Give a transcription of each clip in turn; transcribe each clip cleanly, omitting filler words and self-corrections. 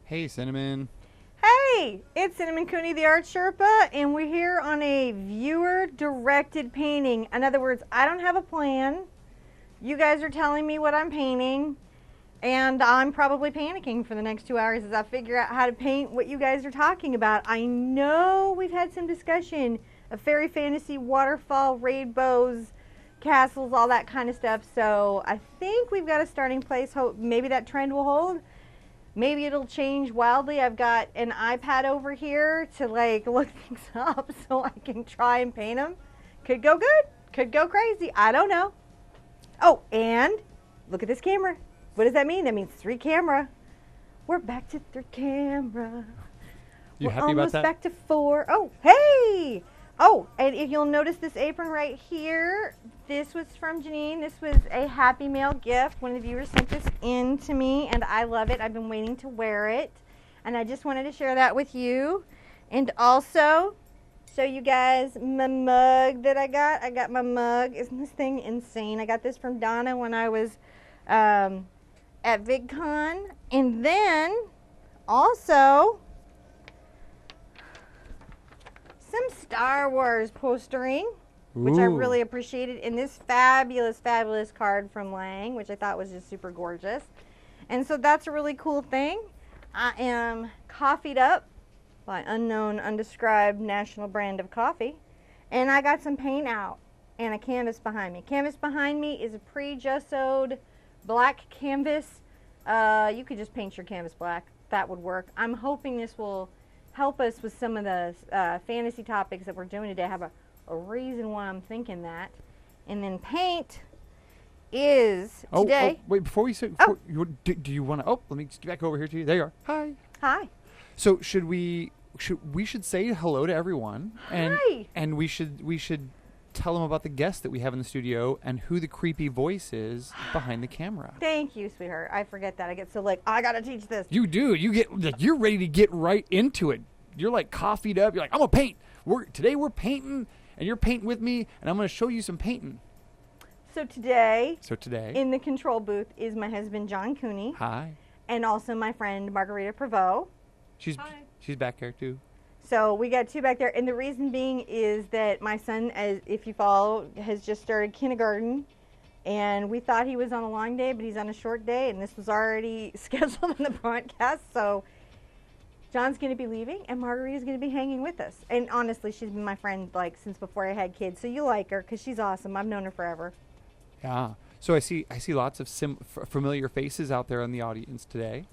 Hey, Cinnamon. Hey, it's Cinnamon Cooney, the Art Sherpa, and we're here on a viewer-directed painting. In other words, I don't have a plan. You guys are telling me what I'm painting, and I'm probably panicking for the next 2 hours as I figure out how to paint what you guys are talking about. I know we've had some discussion of fairy fantasy, waterfall, rainbows, castles, all that kind of stuff, so I think we've got a starting place. Hope maybe that trend will hold. Maybe it'll change wildly. I've got an iPad over here to look things up so I can try and paint them. Could go good, could go crazy. I don't know. Oh, and look at this camera. What does that mean? That means 3 camera. We're back to 3 camera. You We're happy about almost that? back to 4. Oh, hey! Oh, and if you'll notice this apron right here, this was from Janine. This was a Happy Mail gift. One of the viewers sent this in to me, and I love it. I've been waiting to wear it, and I just wanted to share that with you. And also, show you guys my mug that I got. I got my mug. Isn't this thing insane? I got this from Donna when I was at VidCon. And then, also, some Star Wars postering, which I really appreciated, in this fabulous, fabulous card from Lang, which I thought was just super gorgeous. And so that's a really cool thing. I am coffeed up by unknown, undescribed national brand of coffee. And I got some paint out and a canvas behind me. Canvas behind me is a pre-gessoed black canvas. You could just paint your canvas black. That would work. I'm hoping this will help us with some of the fantasy topics that we're doing today. I have a reason why I'm thinking that. And then paint is today. Oh, wait, before we say, do you want to, let me just get back over here to you. There you are. Hi. Hi. So we should say hello to everyone. Hi. And we should tell them about the guest that we have in the studio and who the creepy voice is behind the camera. Thank you, sweetheart. I forget that. I get so I gotta teach this. You do. You're ready to get right into it. You're like coffeeed up. You're like, I'm gonna paint. Today we're painting, and you're painting with me, and I'm gonna show you some painting. So today, in the control booth is my husband, John Cooney. Hi. And also my friend, Margarita Prevost. She's back there too. So we got 2 back there, and the reason being is that my son, as if you follow, has just started kindergarten, and we thought he was on a long day, but he's on a short day, and this was already scheduled in the broadcast. So John's going to be leaving, and Margarita's going to be hanging with us. And honestly, she's been my friend since before I had kids. So you like her because she's awesome. I've known her forever. Yeah. So I see lots of familiar faces out there in the audience today.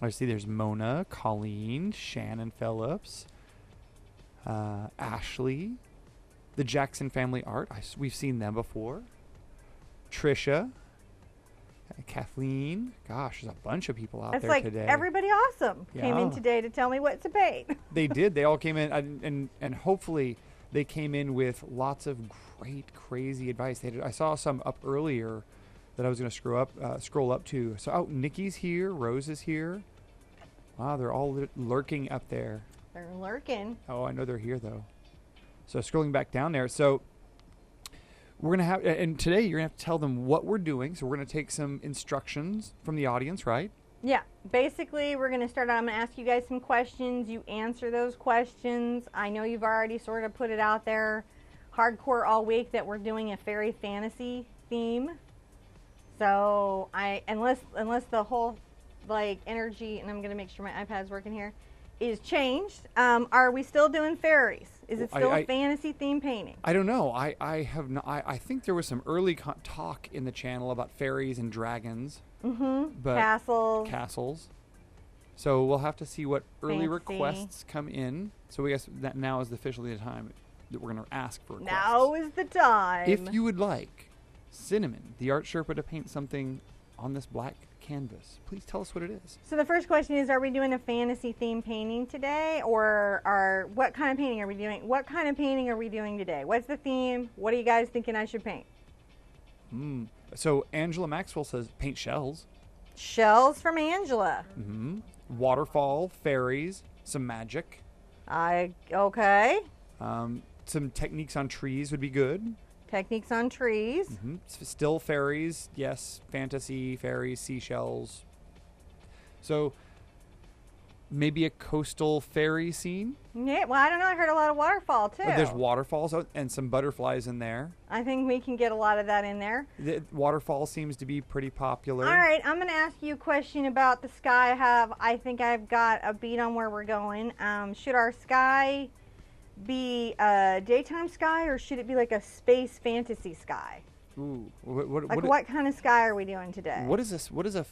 I see there's Mona, Colleen, Shannon Phillips, Ashley, the Jackson family art. We've seen them before. Trisha, Kathleen. Gosh, there's a bunch of people out there today. It's like everybody awesome came in today to tell me what to paint. They did. They all came in, and hopefully they came in with lots of great, crazy advice. I saw some up earlier that I was going to scroll up to. So, Nikki's here. Rose is here. Wow, they're all lurking up there. They're lurking. Oh, I know they're here, though. So, scrolling back down there. So, we're going to have, and today you're going to have to tell them what we're doing. So, we're going to take some instructions from the audience, right? Yeah. Basically, we're going to start out. I'm going to ask you guys some questions. You answer those questions. I know you've already sort of put it out there hardcore all week that we're doing a fairy fantasy theme. So, unless the whole energy, and I'm going to make sure my iPad's working here, is changed. Are we still doing fairies? Is it still a fantasy theme painting? I don't know. I have not. I think there was some early talk in the channel about fairies and dragons. Mm-hmm. But castles. So we'll have to see what early requests come in. So we guess that now is officially the time that we're going to ask for requests. Now is the time. If you would like Cinnamon, the Art Sherpa, to paint something on this black canvas, please tell us what it is. So the first question is, are we doing a fantasy theme painting today, or what kind of painting are we doing? What kind of painting are we doing today? What's the theme? What are you guys thinking I should paint? So Angela Maxwell says paint shells. Shells from Angela. Mm-hmm. Waterfall, fairies, some magic. Okay. Some techniques on trees would be good. Techniques on trees. Mm-hmm. Still fairies, yes. Fantasy, fairies, seashells. So maybe a coastal fairy scene. Yeah, well, I don't know. I heard a lot of waterfall, too. There's waterfalls and some butterflies in there. I think we can get a lot of that in there. The waterfall seems to be pretty popular. All right, I'm going to ask you a question about the sky. I think I've got a beat on where we're going. Should our sky be a daytime sky, or should it be like a space fantasy sky? Ooh, what kind of sky are we doing today? What is this? What does a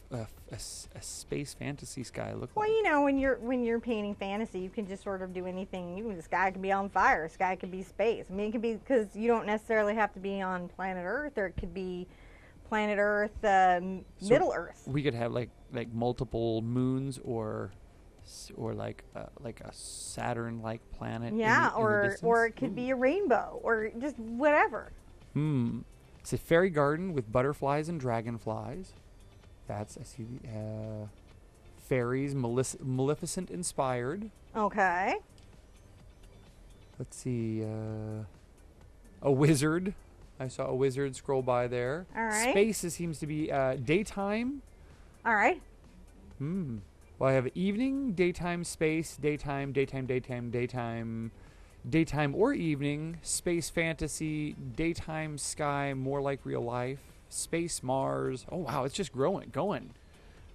space fantasy sky look like? Well, you know, when you're painting fantasy, you can just sort of do anything. The sky can be on fire. The sky could be space. I mean, it could be, because you don't necessarily have to be on planet Earth, or it could be planet Earth, Middle Earth. We could have like multiple moons, or like a Saturn-like planet. Yeah, in the distance. or it could be a rainbow, or just whatever. It's a fairy garden with butterflies and dragonflies. I see fairies, Maleficent inspired. Okay. Let's see, a wizard. I saw a wizard scroll by there. All right. Space seems to be daytime. All right. Well, I have evening, daytime, space, daytime, or evening, space fantasy, daytime sky, more like real life, space Mars. Oh wow, it's just going.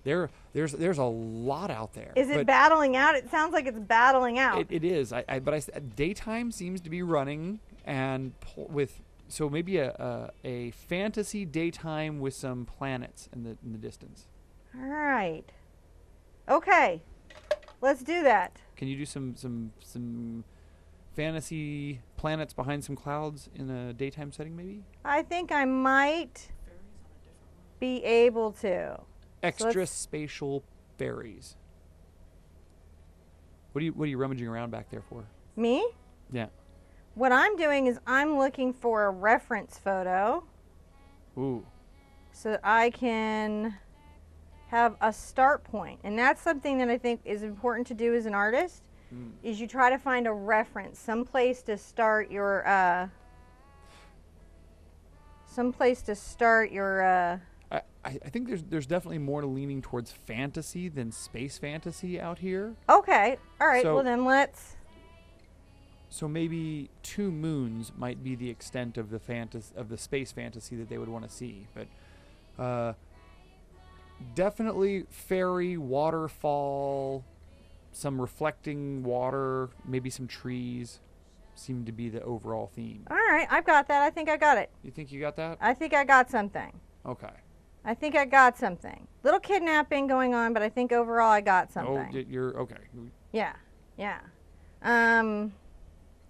There's a lot out there. Is it battling out? It sounds like it's battling out. It is. But daytime seems to be running, and so maybe a fantasy daytime with some planets in the distance. All right. Okay. Let's do that. Can you do some fantasy planets behind some clouds in a daytime setting, maybe? I think I might be able to. Extra spatial fairies. What are you rummaging around back there for? Me? Yeah. What I'm doing is I'm looking for a reference photo. Ooh. So that I can have a start point. And that's something that I think is important to do as an artist. Is you try to find a reference, some place to start your I think there's definitely more leaning towards fantasy than space fantasy out here. Okay. All right. Well, then let's. So maybe 2 moons might be the extent of the space fantasy that they would want to see, but definitely fairy, waterfall, some reflecting water, maybe some trees seem to be the overall theme. All right, I've got that. I think I got it. You think you got that? I think I got something. Okay. I think I got something. Little kidnapping going on, but I think overall I got something. Oh, you're okay. Yeah.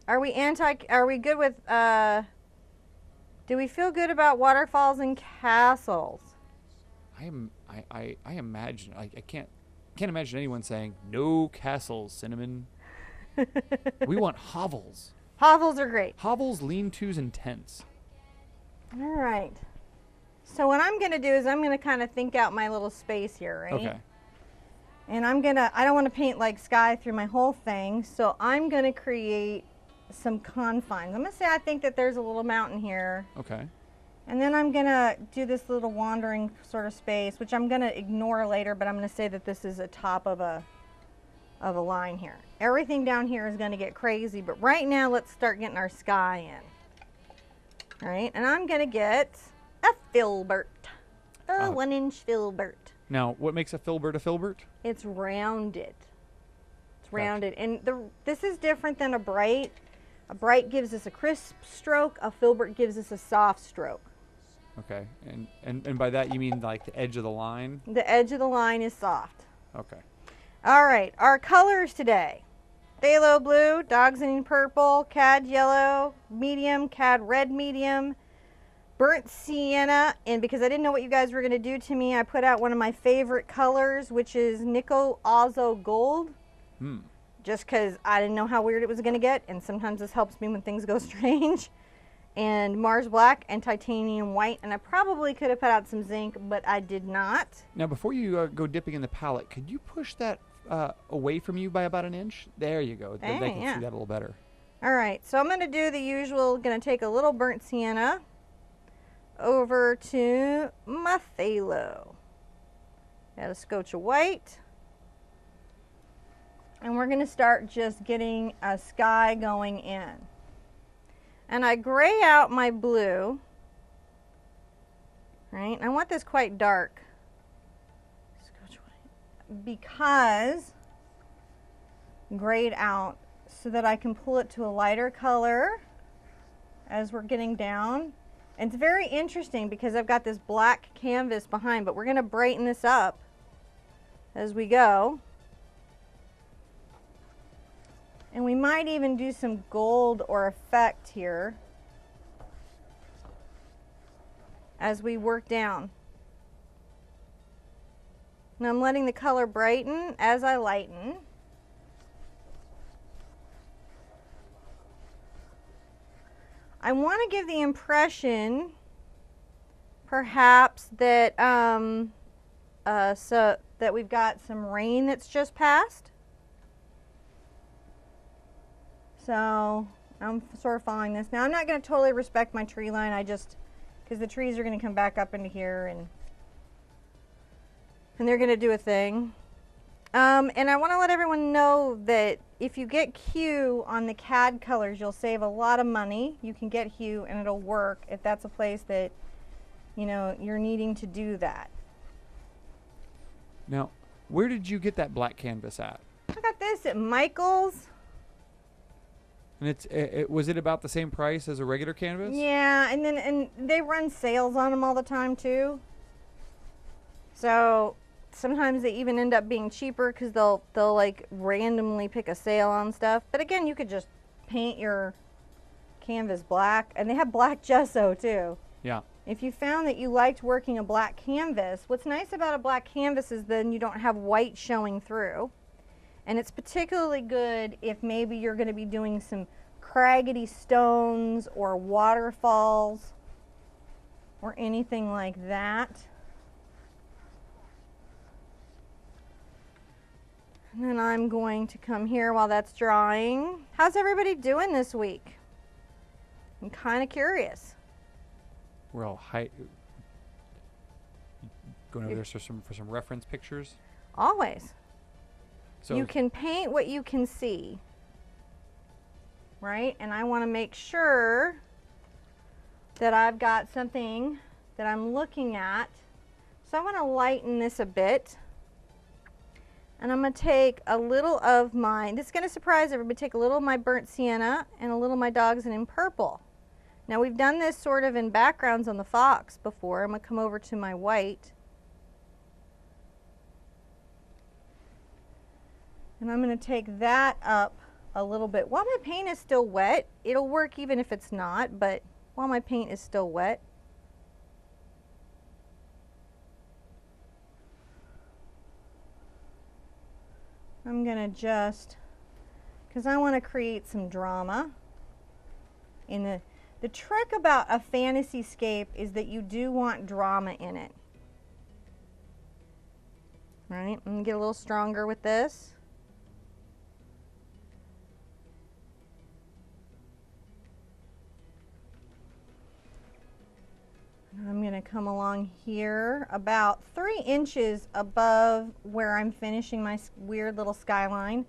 Are we good with do we feel good about waterfalls and castles? I imagine I can't imagine anyone saying no castles, Cinnamon. We want hovels. Hovels are great. Hovels, lean-tos, and tents. All right. So what I'm going to do is I'm going to kind of think out my little space here, right? Okay. And I don't want to paint like sky through my whole thing, so I'm going to create some confines. I'm going to say I think that there's a little mountain here. Okay. And then I'm going to do this little wandering sort of space, which I'm going to ignore later, but I'm going to say that this is a top of a line here. Everything down here is going to get crazy, but right now let's start getting our sky in. All right, and I'm going to get a filbert, a 1-inch filbert. Now, what makes a filbert a filbert? It's rounded. It's rounded, and this is different than a bright. A bright gives us a crisp stroke. A filbert gives us a soft stroke. Okay, and by that you mean like the edge of the line? The edge of the line is soft. Okay. All right, our colors today. Phthalo blue, Dog's in purple, cad yellow, medium, cad red medium, burnt sienna, and because I didn't know what you guys were going to do to me, I put out one of my favorite colors, which is nickel azo gold. Just because I didn't know how weird it was going to get, and sometimes this helps me when things go strange. And Mars black and titanium white, and I probably could have put out some zinc, but I did not. Now, before you go dipping in the palette, could you push that away from you by about 1 inch? There you go. They can see that a little better. All right, so I'm going to do the usual. Going to take a little burnt sienna over to my phthalo. Got a scotch of white. And we're going to start just getting a sky going in. And I gray out my blue, right? And I want this quite dark because grayed out so that I can pull it to a lighter color as we're getting down. And it's very interesting because I've got this black canvas behind, but we're going to brighten this up as we go. And we might even do some gold or effect here as we work down. Now I'm letting the color brighten as I lighten. I want to give the impression perhaps that so that we've got some rain that's just passed. So I'm sort of following this. Now I'm not going to totally respect my tree line. I just, because the trees are going to come back up into here and they're going to do a thing. And I want to let everyone know that if you get hue on the CAD colors, you'll save a lot of money. You can get hue and it'll work if that's a place that, you know, you're needing to do that. Now, where did you get that black canvas at? I got this at Michael's. And was it about the same price as a regular canvas? Yeah, and they run sales on them all the time too. So sometimes they even end up being cheaper because they'll like randomly pick a sale on stuff. But again, you could just paint your canvas black, and they have black gesso too. Yeah. If you found that you liked working a black canvas, what's nice about a black canvas is then you don't have white showing through. And it's particularly good if maybe you're going to be doing some craggedy stones or waterfalls or anything like that. And then I'm going to come here while that's drying. How's everybody doing this week? I'm kind of curious. We're all going over there for some reference pictures. Always. So you can paint what you can see, right? And I want to make sure that I've got something that I'm looking at. So I want to lighten this a bit. And I'm going to take a little of my, this is going to surprise everybody, take a little of my burnt sienna and a little of my dogs in purple. Now we've done this sort of in backgrounds on the fox before. I'm going to come over to my white. And I'm going to take that up a little bit. While my paint is still wet, it'll work even if it's not, but while my paint is still wet. I'm going to just, because I want to create some drama. In the trick about a fantasy scape is that you do want drama in it. All right, I'm going to get a little stronger with this. I'm going to come along here about 3 inches above where I'm finishing my weird little skyline.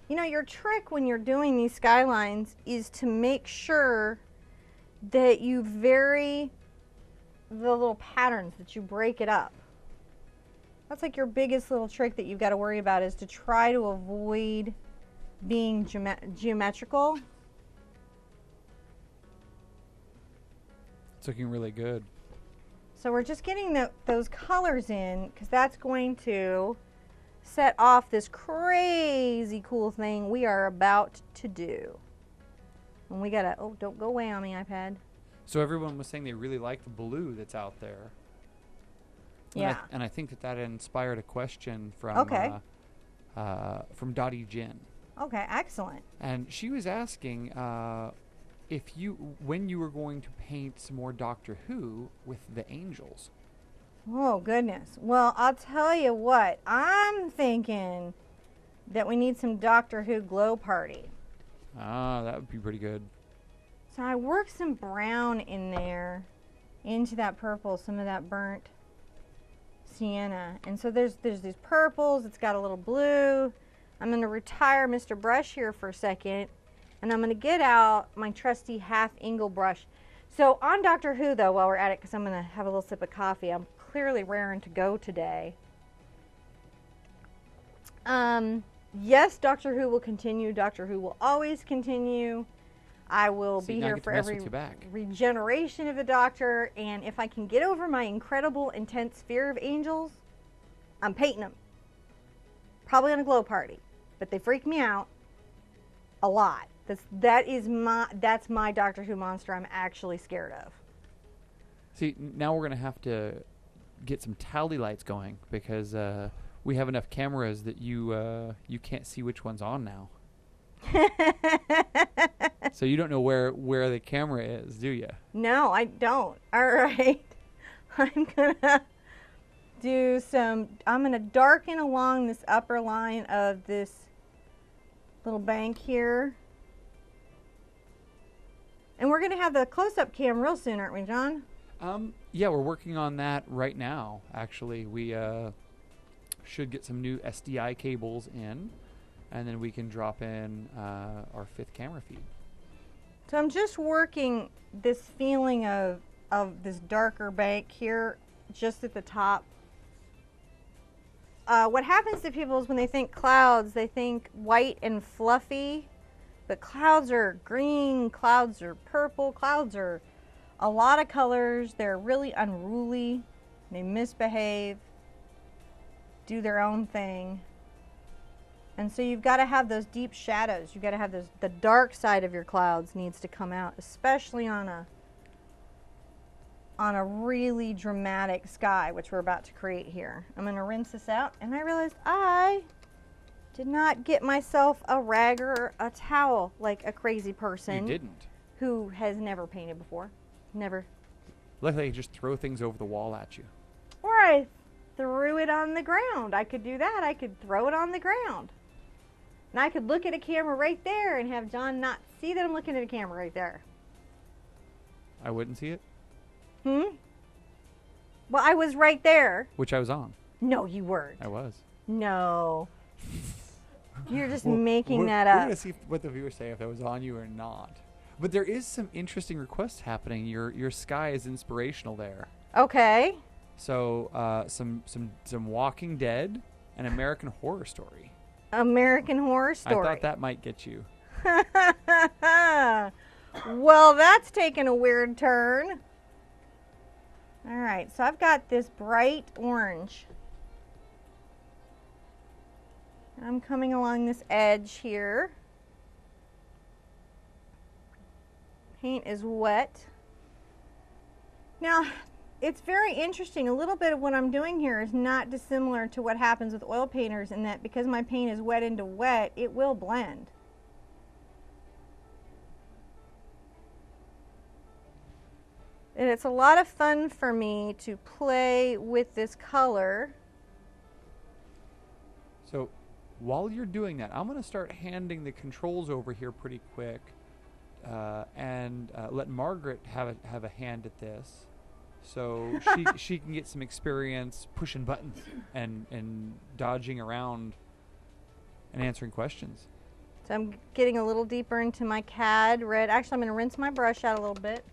You know, your trick when you're doing these skylines is to make sure that you vary the little patterns, that you break it up. That's like your biggest little trick that you've got to worry about, is to try to avoid being geometrical. It's looking really good. So we're just getting those colors in, because that's going to set off this crazy cool thing we are about to do. And we gotta, oh, don't go away on me, iPad. So everyone was saying they really like the blue that's out there. Yeah. And I think that inspired a question from Dottie Jen. Okay, excellent. And she was asking when you were going to paint some more Doctor Who with the angels. Oh, goodness. Well, I'll tell you what. I'm thinking that we need some Doctor Who glow party. Ah, that would be pretty good. So I worked some brown in there into that purple, some of that burnt sienna. And so there's these purples. It's got a little blue. I'm going to retire Mr. Brush here for a second, and I'm going to get out my trusty half angle brush. So on Doctor Who, though, while we're at it, because I'm going to have a little sip of coffee, I'm clearly raring to go today. Yes, Doctor Who will continue. Doctor Who will always continue. I will be here for every regeneration of the Doctor, and if I can get over my incredible, intense fear of angels, I'm painting them. Probably on a glow party, but they freak me out a lot. That's my Doctor Who monster I'm actually scared of. See, now we're going to have to get some tally lights going because we have enough cameras that you can't see which one's on now. So you don't know where the camera is, do you? No, I don't. All right. I'm going to do I'm going to darken along this upper line of this little bank here. And we're going to have the close-up cam real soon, aren't we, John? Yeah, we're working on that right now, actually. We should get some new SDI cables in, and then we can drop in our 5th camera feed. So I'm just working this feeling of this darker bank here, just at the top. What happens to people is when they think clouds, they think white and fluffy. But clouds are green, clouds are purple, clouds are a lot of colors. They're really unruly. They misbehave, do their own thing. And so you've got to have those deep shadows. You've got to have the dark side of your clouds needs to come out, especially on a really dramatic sky, which we're about to create here. I'm going to rinse this out, and I realized I did not get myself a rag or a towel like a crazy person. You didn't. Who has never painted before. Never. Luckily, you just throw things over the wall at you. Or I threw it on the ground. I could do that. I could throw it on the ground. And I could look at a camera right there and have John not see that I'm looking at a camera right there. I wouldn't see it? Well, I was right there. Which I was on. No, you weren't. I was. No. You're just making that up. We're going to see what the viewers say if I was on you or not. But there is some interesting requests happening. Your sky is inspirational there. Okay. So some Walking Dead and American Horror Story. American Horror Story. I thought that might get you. Well, that's taken a weird turn. All right, so I've got this bright orange. I'm coming along this edge here. Paint is wet. Now, it's very interesting. A little bit of what I'm doing here is not dissimilar to what happens with oil painters in that because my paint is wet into wet, it will blend. And it's a lot of fun for me to play with this color. So while you're doing that, I'm going to start handing the controls over here pretty quick and let Margaret have a hand at this. So she can get some experience pushing buttons and dodging around and answering questions. So I'm getting a little deeper into my CAD red. Actually, I'm going to rinse my brush out a little bit.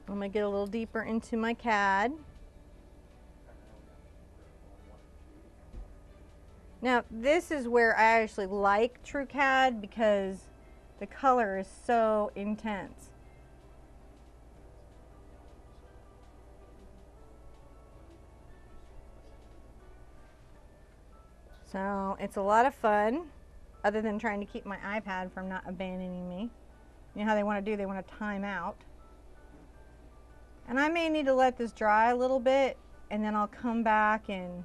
I'm going to get a little deeper into my CAD. Now, this is where I actually like TrueCAD because the color is so intense. So it's a lot of fun, other than trying to keep my iPad from not abandoning me. You know how they want to do, they want to time out. And I may need to let this dry a little bit, and then I'll come back and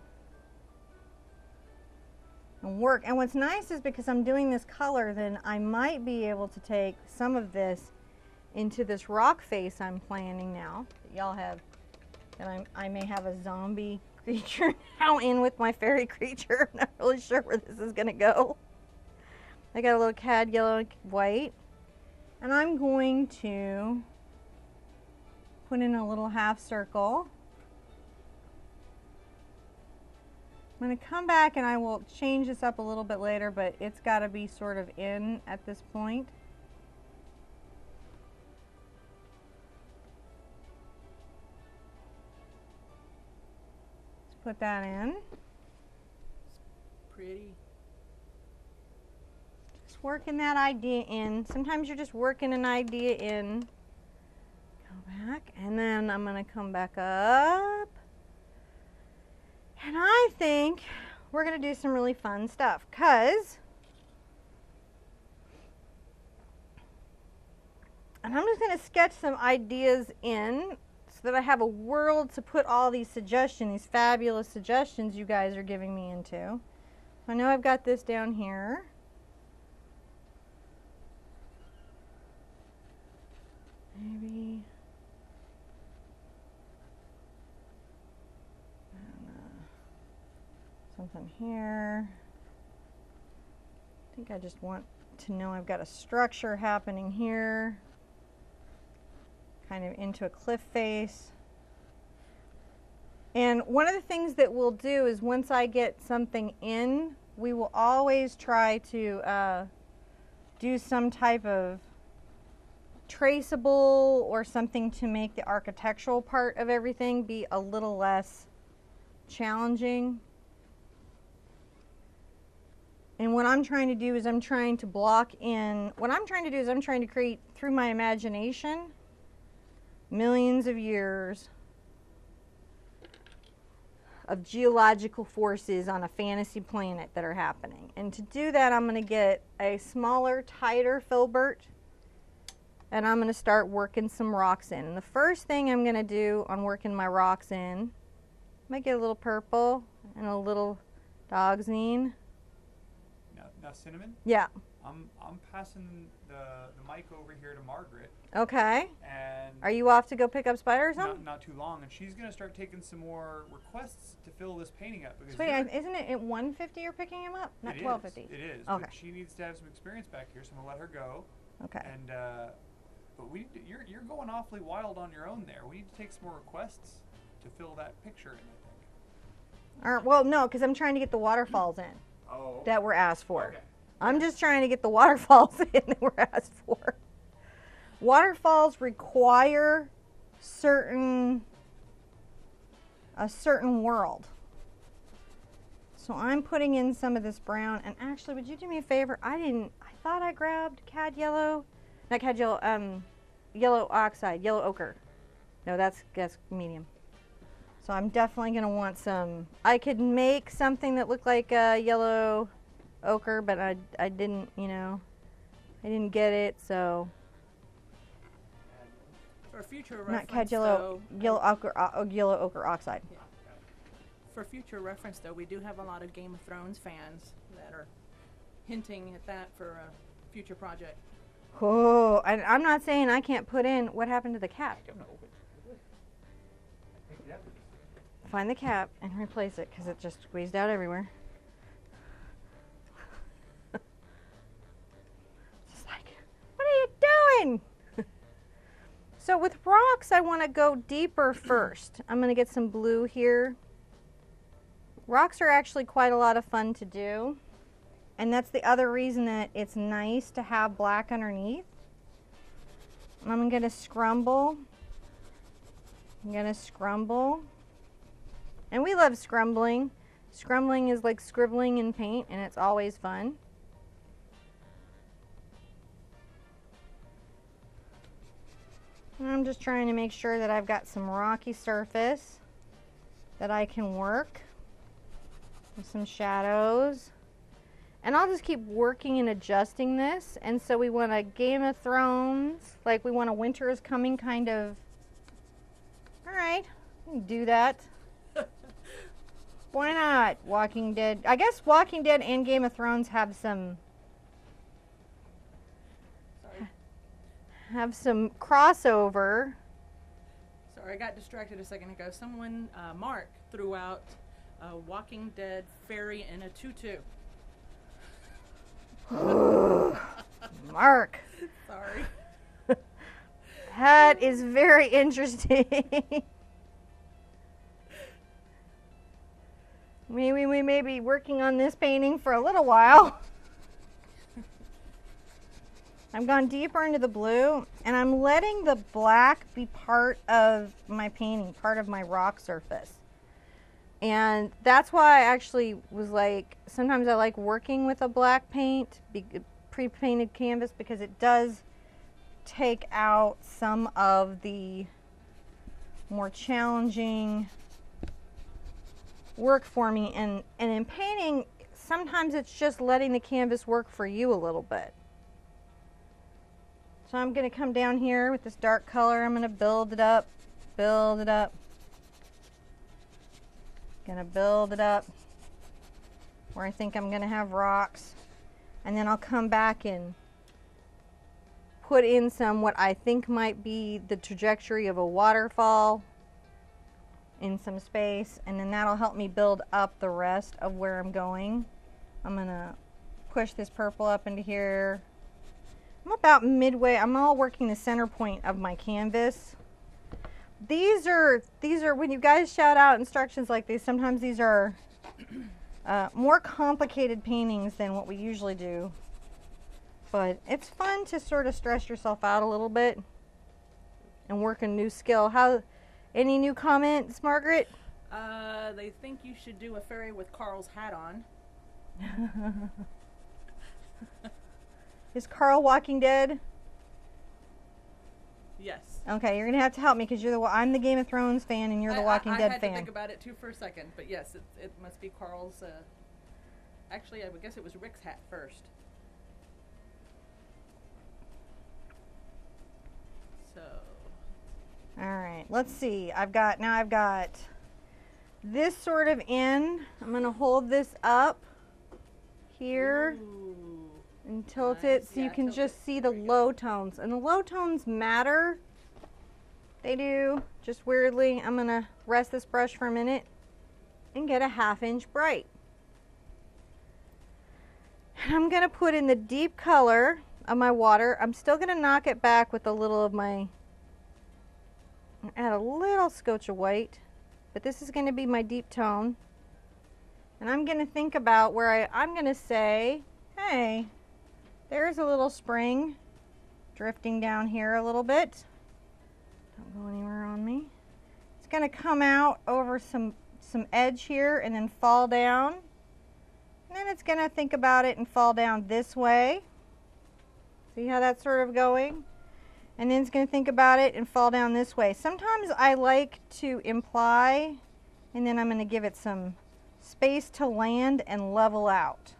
work. And what's nice is because I'm doing this color, then I might be able to take some of this into this rock face I'm planning now. Y'all have, and I may have a zombie creature now in with my fairy creature. I'm not really sure where this is going to go. I got a little CAD yellow and white, and I'm going to put in a little half circle. I'm going to come back and I will change this up a little bit later, but it's got to be sort of in at this point. Let's put that in. It's pretty. Just working that idea in. Sometimes you're just working an idea in. Go back, and then I'm going to come back up. And I think we're going to do some really fun stuff, because, and I'm just going to sketch some ideas in so that I have a world to put all these suggestions, these fabulous suggestions you guys are giving me into. I know I've got this down here. Maybe. Something here. I think I just want to know I've got a structure happening here, kind of into a cliff face. And one of the things that we'll do is once I get something in, we will always try to do some type of traceable or something to make the architectural part of everything be a little less challenging. And what I'm trying to do is I'm trying to block in, what I'm trying to do is I'm trying to create, through my imagination, millions of years of geological forces on a fantasy planet that are happening. And to do that, I'm going to get a smaller, tighter filbert, and I'm going to start working some rocks in. And the first thing I'm going to do on working my rocks in, I might get a little purple and a little dog's knee. Now, Cinnamon? Yeah. I'm passing the mic over here to Margaret. Okay. And are you off to go pick up spiders? Not too long, and she's gonna start taking some more requests to fill this painting up. Because wait, isn't it at 150 you're picking him up? Not 1250. It is. Okay. But she needs to have some experience back here, so I'm gonna let her go. Okay. And but you're going awfully wild on your own there. We need to take some more requests to fill that picture in, I think. All right, well, no, because I'm trying to get the waterfalls in. Oh. That were asked for. Okay. I'm just trying to get the waterfalls in that were asked for. Waterfalls require a certain world. So I'm putting in some of this brown, and actually, would you do me a favor? I thought I grabbed yellow oxide, yellow ochre. No, that's medium. So I'm definitely going to want some. I could make something that looked like yellow ochre, but I didn't, I didn't get it, so. For future Not reference, yellow ochre oxide. Yeah. For future reference, though, we do have a lot of Game of Thrones fans that are hinting at that for a future project. Oh, I'm not saying I can't put in. What happened to the cap? I don't know. Find the cap and replace it because it just squeezed out everywhere. Just like, what are you doing? So with rocks, I want to go deeper first. I'm going to get some blue here. Rocks are actually quite a lot of fun to do. And that's the other reason that it's nice to have black underneath. I'm going to scrumble. I'm going to scrumble. And we love scrumbling. Scrumbling is like scribbling in paint, and it's always fun. And I'm just trying to make sure that I've got some rocky surface that I can work with some shadows. And I'll just keep working and adjusting this. And so we want a Game of Thrones, like we want a winter is coming kind of. All right, we can do that. Why not? Walking Dead. I guess Walking Dead and Game of Thrones have some crossover. Sorry, I got distracted a second ago. Someone, Mark, threw out a Walking Dead fairy in a tutu. Mark. Sorry. That is very interesting. Maybe we may be working on this painting for a little while. I've gone deeper into the blue, and I'm letting the black be part of my painting, part of my rock surface. And that's why I actually was like, sometimes I like working with a black paint, pre-painted canvas, because it does take out some of the more challenging work for me. And in painting, sometimes it's just letting the canvas work for you a little bit. So I'm going to come down here with this dark color. I'm going to build it up, build it up. Gonna build it up where I think I'm gonna have rocks, and then I'll come back and put in some what I think might be the trajectory of a waterfall in some space, and then that'll help me build up the rest of where I'm going. I'm gonna push this purple up into here. I'm about midway. I'm all working the center point of my canvas. These are when you guys shout out instructions like these, sometimes these are more complicated paintings than what we usually do. But it's fun to sort of stress yourself out a little bit and work a new skill. Any new comments, Margaret? They think you should do a fairy with Carl's hat on. Is Carl Walking Dead? Yes. Okay, you're gonna have to help me because I'm the Game of Thrones fan and you're the Walking Dead fan. I had to think about it too for a second, but yes, it must be Carl's. Actually, I would guess it was Rick's hat first. So. All right, let's see. I've got this sort of in. I'm gonna hold this up here. Ooh. And tilt it so you can just see the low tones. And the low tones matter. They do. Just weirdly, I'm going to rest this brush for a minute and get a 1/2 inch bright. And I'm going to put in the deep color of my water. I'm still going to knock it back with a little of my, add a little scotch of white. But this is going to be my deep tone. And I'm going to think about where I'm going to say, hey, there's a little spring drifting down here a little bit. Don't go anywhere on me. It's going to come out over some edge here and then fall down. And then it's going to think about it and fall down this way. See how that's sort of going? And then it's going to think about it and fall down this way. Sometimes I like to imply, and then I'm going to give it some space to land and level out.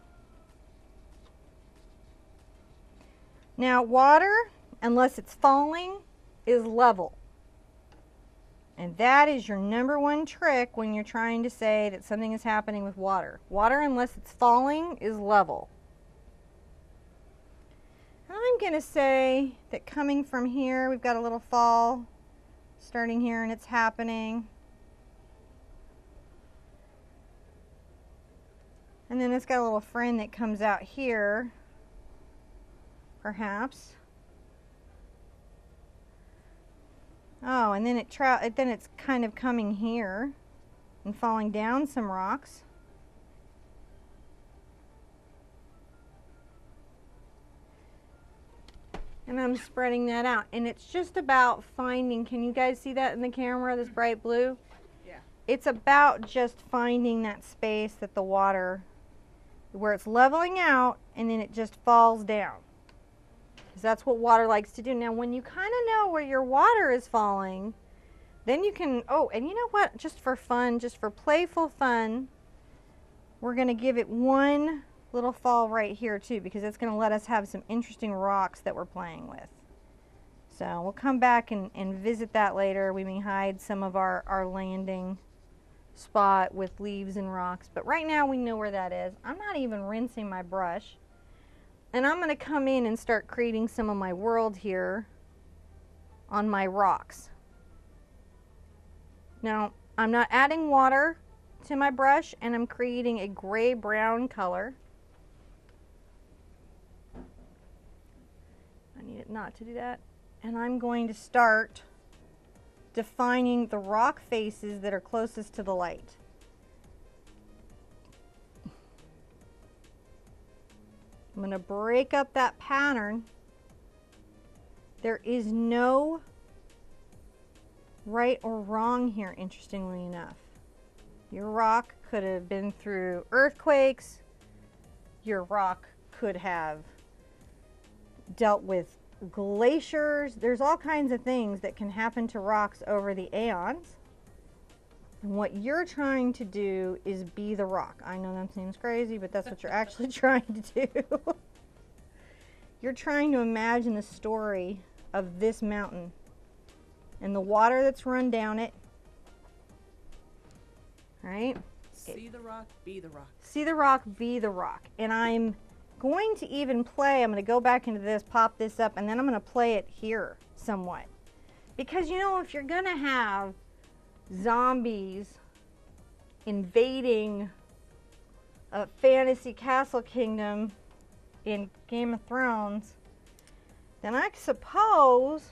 Now water, unless it's falling, is level. And that is your #1 trick when you're trying to say that something is happening with water. Water, unless it's falling, is level. And I'm going to say that coming from here, we've got a little fall starting here and it's happening. And then it's got a little friend that comes out here. Perhaps. Oh, and then it's kind of coming here and falling down some rocks. And I'm spreading that out. And it's just about finding, can you guys see that in the camera, this bright blue? Yeah. It's about just finding that space that the water, where it's leveling out and then it just falls down. Because that's what water likes to do. Now, when you kind of know where your water is falling, then you can, oh, and you know what? Just for fun, just for playful fun, we're going to give it one little fall right here too, because it's going to let us have some interesting rocks that we're playing with. So we'll come back and visit that later. We may hide some of our landing spot with leaves and rocks, but right now we know where that is. I'm not even rinsing my brush. And I'm going to come in and start creating some of my world here on my rocks. Now, I'm not adding water to my brush, and I'm creating a gray-brown color. I need it not to do that. And I'm going to start defining the rock faces that are closest to the light. I'm going to break up that pattern. There is no right or wrong here, interestingly enough. Your rock could have been through earthquakes. Your rock could have dealt with glaciers. There's all kinds of things that can happen to rocks over the aeons. And what you're trying to do is be the rock. I know that seems crazy, but that's what you're actually trying to do. You're trying to imagine the story of this mountain and the water that's run down it. Right? See the rock, be the rock. See the rock, be the rock. And I'm going to even play, I'm going to go back into this, pop this up, and then I'm going to play it here somewhat. Because, you know, if you're going to have zombies invading a fantasy castle kingdom in Game of Thrones, then I suppose,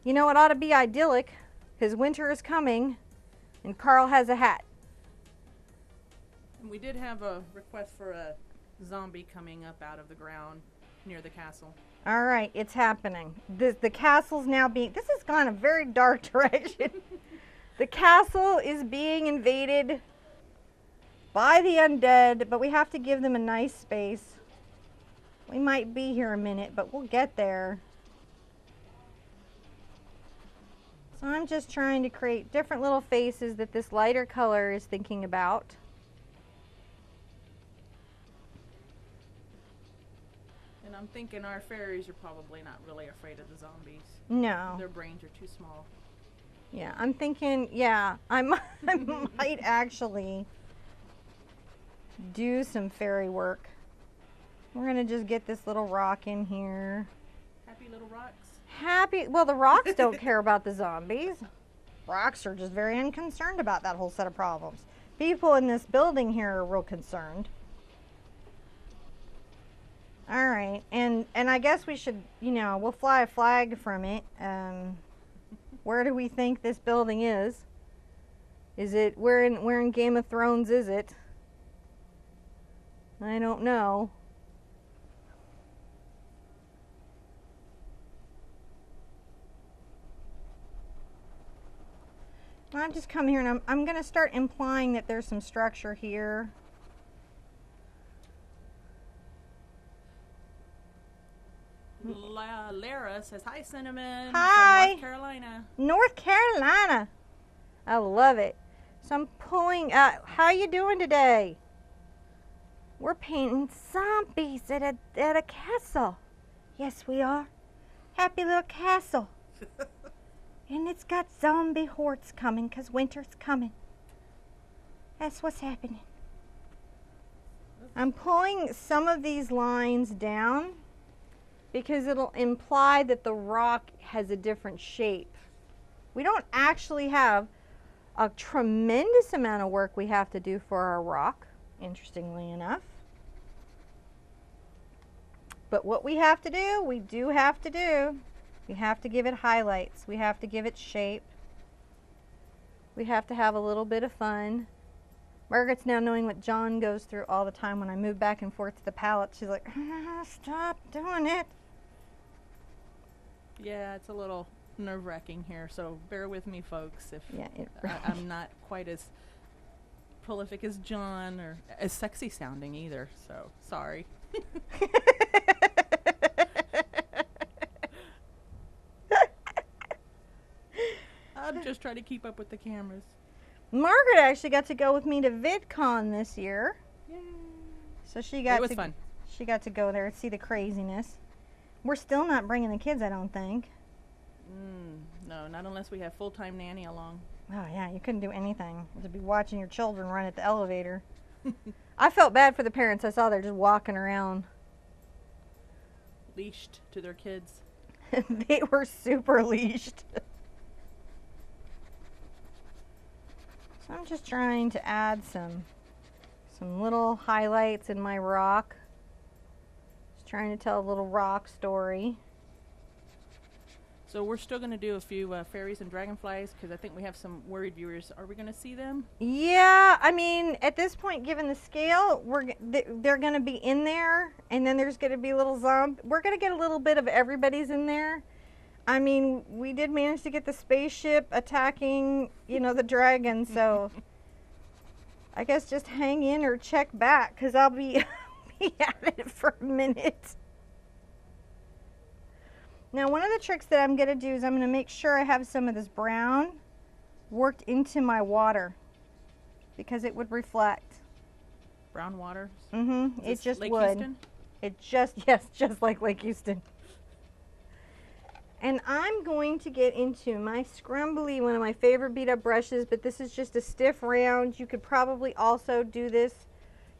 you know, it ought to be idyllic, because winter is coming and Carl has a hat. And we did have a request for a zombie coming up out of the ground near the castle. All right, it's happening. The castle's now being, this has gone a very dark direction. The castle is being invaded by the undead, but we have to give them a nice space. We might be here a minute, but we'll get there. So I'm just trying to create different little faces that this lighter color is thinking about. And I'm thinking our fairies are probably not really afraid of the zombies. No. Their brains are too small. Yeah, I'm thinking, yeah, I might actually do some fairy work. We're going to just get this little rock in here. Happy little rocks. Happy, well, the rocks don't care about the zombies. Rocks are just very unconcerned about that whole set of problems. People in this building here are real concerned. All right, and I guess we should, you know, we'll fly a flag from it. Where do we think this building is? Is it, where in Game of Thrones is it? I don't know. I'll just come here and I'm going to start implying that there's some structure here. Lara says, hi, Cinnamon. Hi. From North Carolina. North Carolina. I love it. So I'm pulling, how you doing today? We're painting zombies at a castle. Yes, we are. Happy little castle. And it's got zombie hordes coming because winter's coming. That's what's happening. I'm pulling some of these lines down because it'll imply that the rock has a different shape. We don't actually have a tremendous amount of work we have to do for our rock, interestingly enough. But what we have to do, we do have to do. We have to give it highlights. We have to give it shape. We have to have a little bit of fun. Margaret's now knowing what John goes through all the time when I move back and forth to the palette. She's like, stop doing it. Yeah, it's a little nerve-wracking here, so bear with me, folks, if Yeah, I'm not quite as prolific as John or as sexy sounding either, so sorry. I'm just trying to keep up with the cameras. Margaret actually got to go with me to VidCon this year. Yay. So she got It was fun. She got to go there and see the craziness. We're still not bringing the kids, I don't think. No, not unless we have full-time nanny along. Oh yeah, you couldn't do anything. To be watching your children run at the elevator. I felt bad for the parents. I saw they're just walking around. Leashed to their kids. They were super leashed. So I'm just trying to add some little highlights in my rock. Just trying to tell a little rock story. So we're still going to do a few fairies and dragonflies because I think we have some worried viewers. Are we going to see them? Yeah, I mean, at this point, given the scale, they're going to be in there, and then there's going to be little zombies. We're going to get a little bit of everybody's in there. I mean, we did manage to get the spaceship attacking, you know, the dragon, so I guess just hang in or check back because I'll be, be at it for a minute. Now, one of the tricks that I'm going to do is I'm going to make sure I have some of this brown worked into my water because it would reflect. Brown water? Mm-hmm. It just Lake would. Houston? It just, yes, just like Lake Houston. And I'm going to get into my scrumbly, one of my favorite beat up brushes, but this is just a stiff round. You could probably also do this.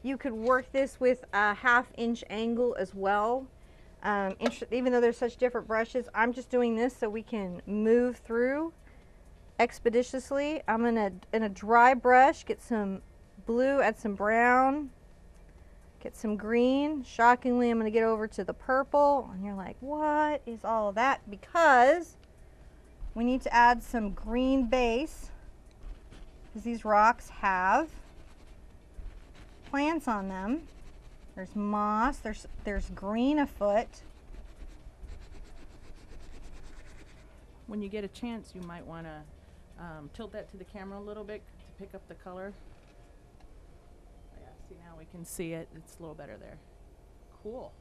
You could work this with a 1/2 inch angle as well. Even though there's such different brushes, I'm just doing this so we can move through expeditiously. I'm gonna, in a dry brush, get some blue, add some brown, get some green. Shockingly, I'm gonna get over to the purple, and you're like, what is all of that? Because we need to add some green base, because these rocks have plants on them. There's moss, there's green afoot. When you get a chance, you might want to tilt that to the camera a little bit to pick up the color. Yeah, see, now we can see it. It's a little better there. Cool.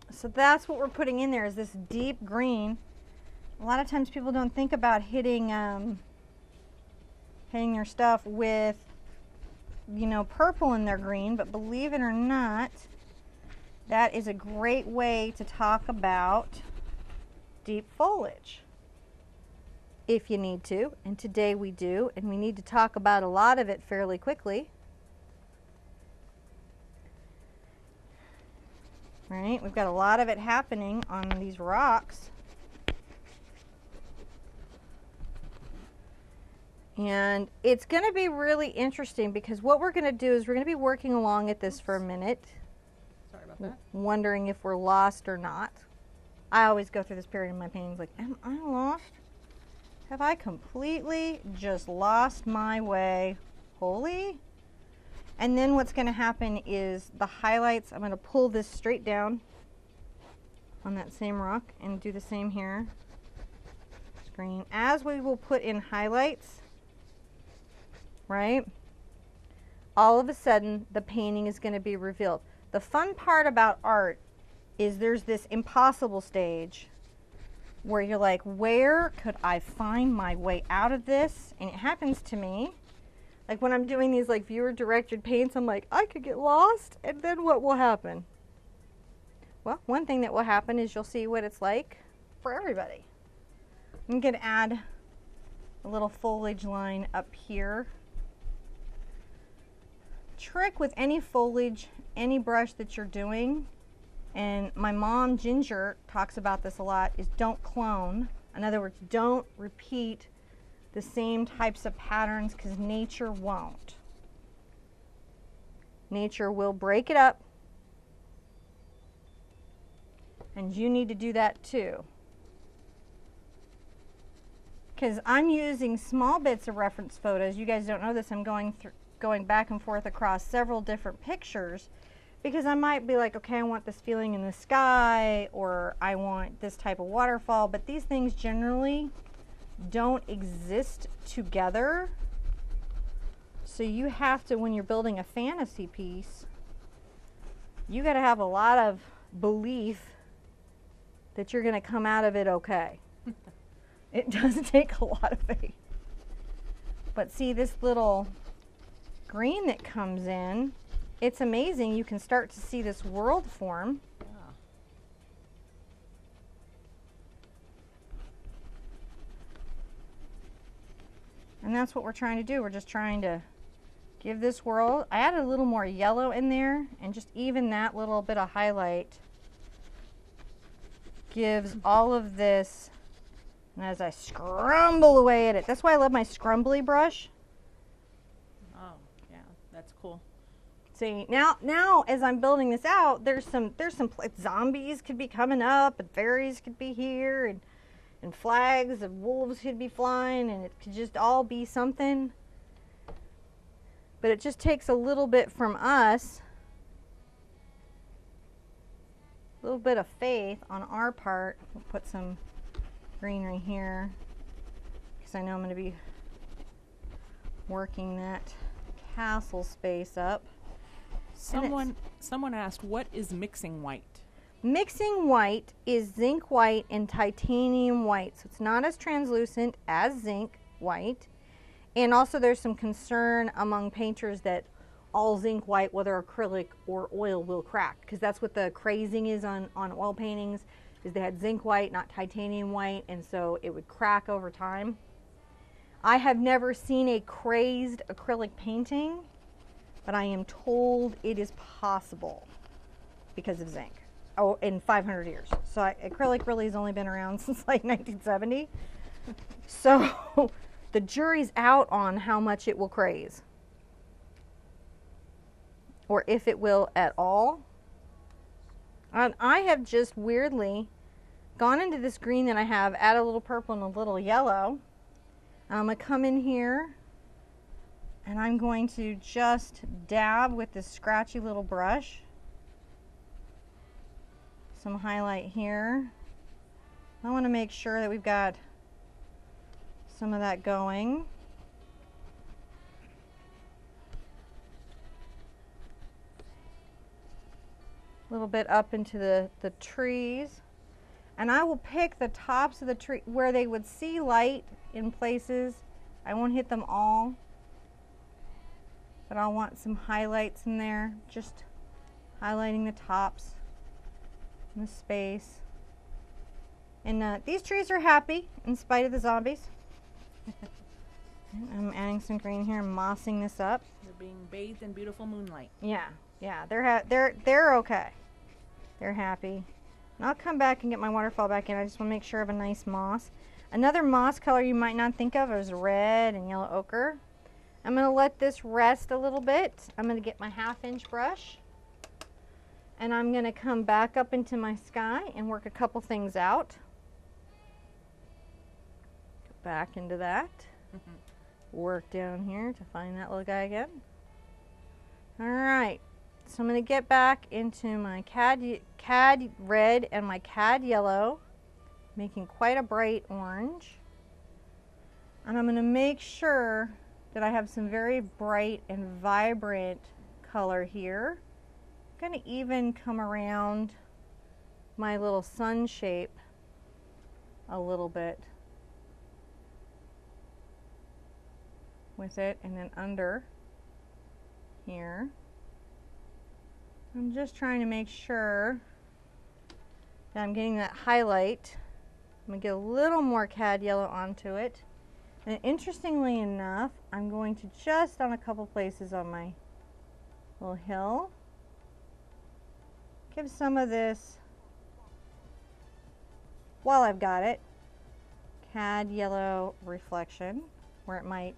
So that's what we're putting in there, is this deep green. A lot of times people don't think about hitting their stuff with, you know, purple in their green, but believe it or not, that is a great way to talk about deep foliage if you need to, and today we do, and we need to talk about a lot of it fairly quickly. Right, we've got a lot of it happening on these rocks. And it's going to be really interesting because what we're going to do is we're going to be working along at this for a minute. Sorry about that. Wondering if we're lost or not. I always go through this period in my paintings like, am I lost? Have I completely just lost my way? Holy? And then what's going to happen is the highlights, I'm going to pull this straight down on that same rock and do the same here. Screen. As we will put in highlights, right? All of a sudden, the painting is going to be revealed. The fun part about art is there's this impossible stage where you're like, where could I find my way out of this? And it happens to me. Like when I'm doing these like viewer-directed paints, I'm like, I could get lost, and then what will happen? Well, one thing that will happen is you'll see what it's like for everybody. I'm going to add a little foliage line up here. Trick with any foliage, any brush that you're doing, and my mom Ginger talks about this a lot, is don't clone. In other words, don't repeat the same types of patterns because nature won't. Nature will break it up, and you need to do that too. Because I'm using small bits of reference photos. You guys don't know this. I'm going back and forth across several different pictures because I might be like, okay, I want this feeling in the sky, or I want this type of waterfall, but these things generally don't exist together. So you have to, when you're building a fantasy piece, you got to have a lot of belief that you're going to come out of it okay. It does take a lot of faith. But see this little green that comes in, it's amazing. You can start to see this world form. Yeah. And that's what we're trying to do. We're just trying to give this world. I added a little more yellow in there, and just even that little bit of highlight gives all of this. And as I scrumble away at it, that's why I love my scrumbly brush. Oh, yeah, that's cool. See, now as I'm building this out, there's some zombies could be coming up, and fairies could be here, and and flags of wolves could be flying, and it could just all be something. But it just takes a little bit from us, a little bit of faith on our part. We'll put some greenery here because I know I'm going to be working that castle space up. Someone asked, what is mixing white? Mixing white is zinc white and titanium white, so it's not as translucent as zinc white. And also there's some concern among painters that all zinc white, whether acrylic or oil, will crack, because that's what the crazing is on oil paintings, is they had zinc white, not titanium white, and so it would crack over time. I have never seen a crazed acrylic painting, but I am told it is possible because of zinc. Oh, in 500 years. So acrylic really has only been around since like 1970. So the jury's out on how much it will craze, or if it will at all. And I have just weirdly gone into this green that I have, add a little purple and a little yellow. I'm going to come in here and I'm going to just dab with this scratchy little brush. Some highlight here. I want to make sure that we've got some of that going. A little bit up into the trees. And I will pick the tops of the tree where they would see light in places. I won't hit them all, but I'll want some highlights in there, just highlighting the tops and the space. And these trees are happy in spite of the zombies. I'm adding some green here and mossing this up. They're being bathed in beautiful moonlight. Yeah, they're okay. They're happy. And I'll come back and get my waterfall back in. I just want to make sure I have a nice moss. Another moss color you might not think of is red and yellow ochre. I'm going to let this rest a little bit. I'm going to get my 1/2-inch brush. And I'm going to come back up into my sky and work a couple things out. Go back into that. Work down here to find that little guy again. Alright. So I'm going to get back into my cad red and my cad yellow, making quite a bright orange. And I'm going to make sure that I have some very bright and vibrant color here. I'm going to even come around my little sun shape a little bit with it, and then under here. I'm just trying to make sure that I'm getting that highlight. I'm going to get a little more cad yellow onto it. And interestingly enough, I'm going to just on a couple places on my little hill, give some of this, while I've got it, cad yellow reflection, where it might,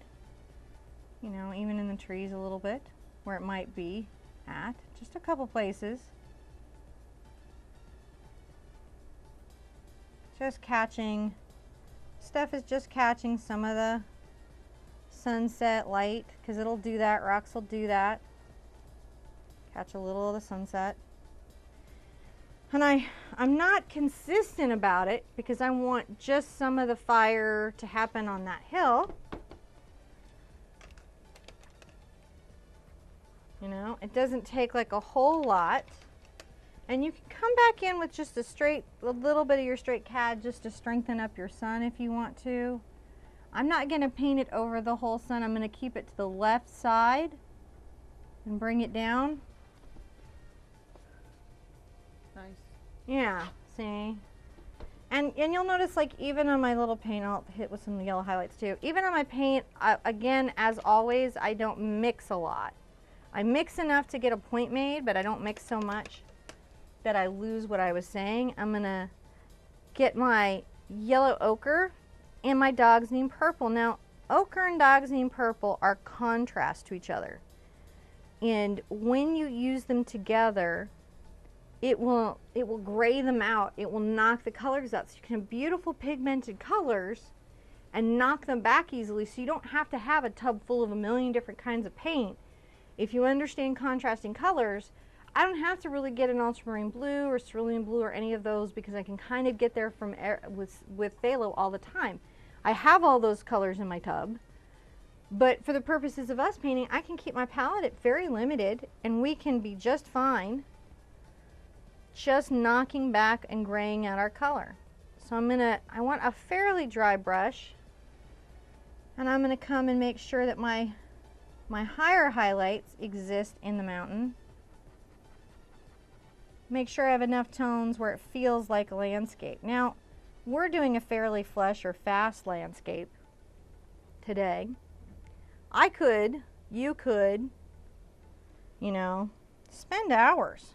you know, even in the trees a little bit, where it might be at, just a couple places. Just catching, Steph is just catching some of the sunset light, because it'll do that, rocks will do that. Catch a little of the sunset. And I'm not consistent about it because I want just some of the fire to happen on that hill. You know, it doesn't take like a whole lot. And you can come back in with just a little bit of your straight cad just to strengthen up your sun if you want to. I'm not going to paint it over the whole sun. I'm going to keep it to the left side and bring it down. Nice. Yeah, see? And you'll notice, like, even on my little paint, I'll hit with some yellow highlights too. Even on my paint, again, as always, I don't mix a lot. I mix enough to get a point made, but I don't mix so much that I lose what I was saying. I'm going to get my yellow ochre and my dog's name purple. Now, ochre and dog's name purple are contrast to each other. And when you use them together, it will gray them out. It will knock the colors out. So you can have beautiful pigmented colors and knock them back easily, so you don't have to have a tub full of a million different kinds of paint. If you understand contrasting colors, I don't have to really get an ultramarine blue or cerulean blue or any of those, because I can kind of get there from with phthalo all the time. I have all those colors in my tub, but for the purposes of us painting, I can keep my palette at very limited, and we can be just fine just knocking back and graying out our color. So I want a fairly dry brush, and I'm gonna come and make sure that my higher highlights exist in the mountain. Make sure I have enough tones where it feels like a landscape. Now, we're doing a fairly flush or fast landscape today. You could, you know, spend hours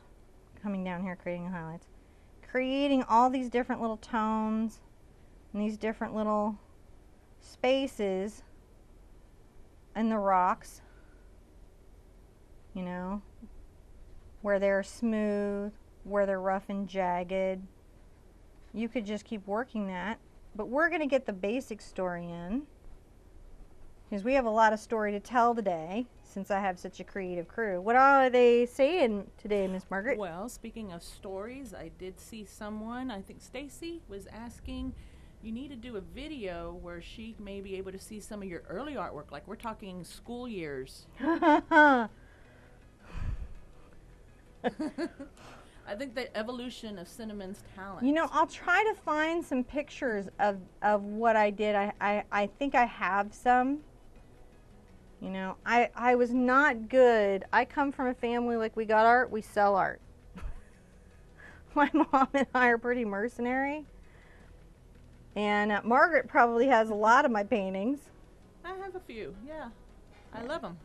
coming down here creating highlights, creating all these different little tones and these different little spaces in the rocks, you know, where they're smooth, where they're rough and jagged. You could just keep working that, but we're going to get the basic story in, because we have a lot of story to tell today, since I have such a creative crew. What are they saying today, Miss Margaret? Well, speaking of stories, I did see someone, I think Stacy, was asking, you need to do a video where she may be able to see some of your early artwork, like we're talking school years. I think the evolution of Cinnamon's talent. You know, I'll try to find some pictures of what I did. I think I have some. You know, I was not good. I come from a family, like, we got art, we sell art. My mom and I are pretty mercenary. And Margaret probably has a lot of my paintings. I have a few, yeah. I love them.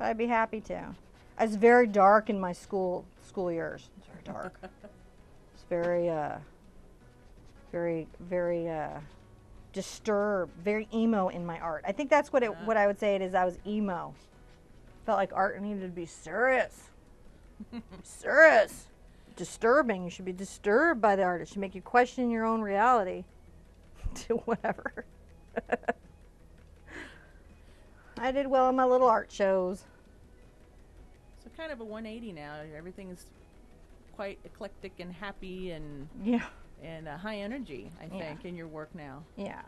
I'd be happy to. It's very dark in my school years. It's very dark. It's very disturbed, very emo in my art. I think that's what I would say it is. I was emo. Felt like art needed to be serious. Serious. Disturbing. You should be disturbed by the art. It should make you question your own reality. To whatever. I did well in my little art shows. So kind of a 180 now. Everything is quite eclectic and happy and high energy, I think, in your work now. Yeah.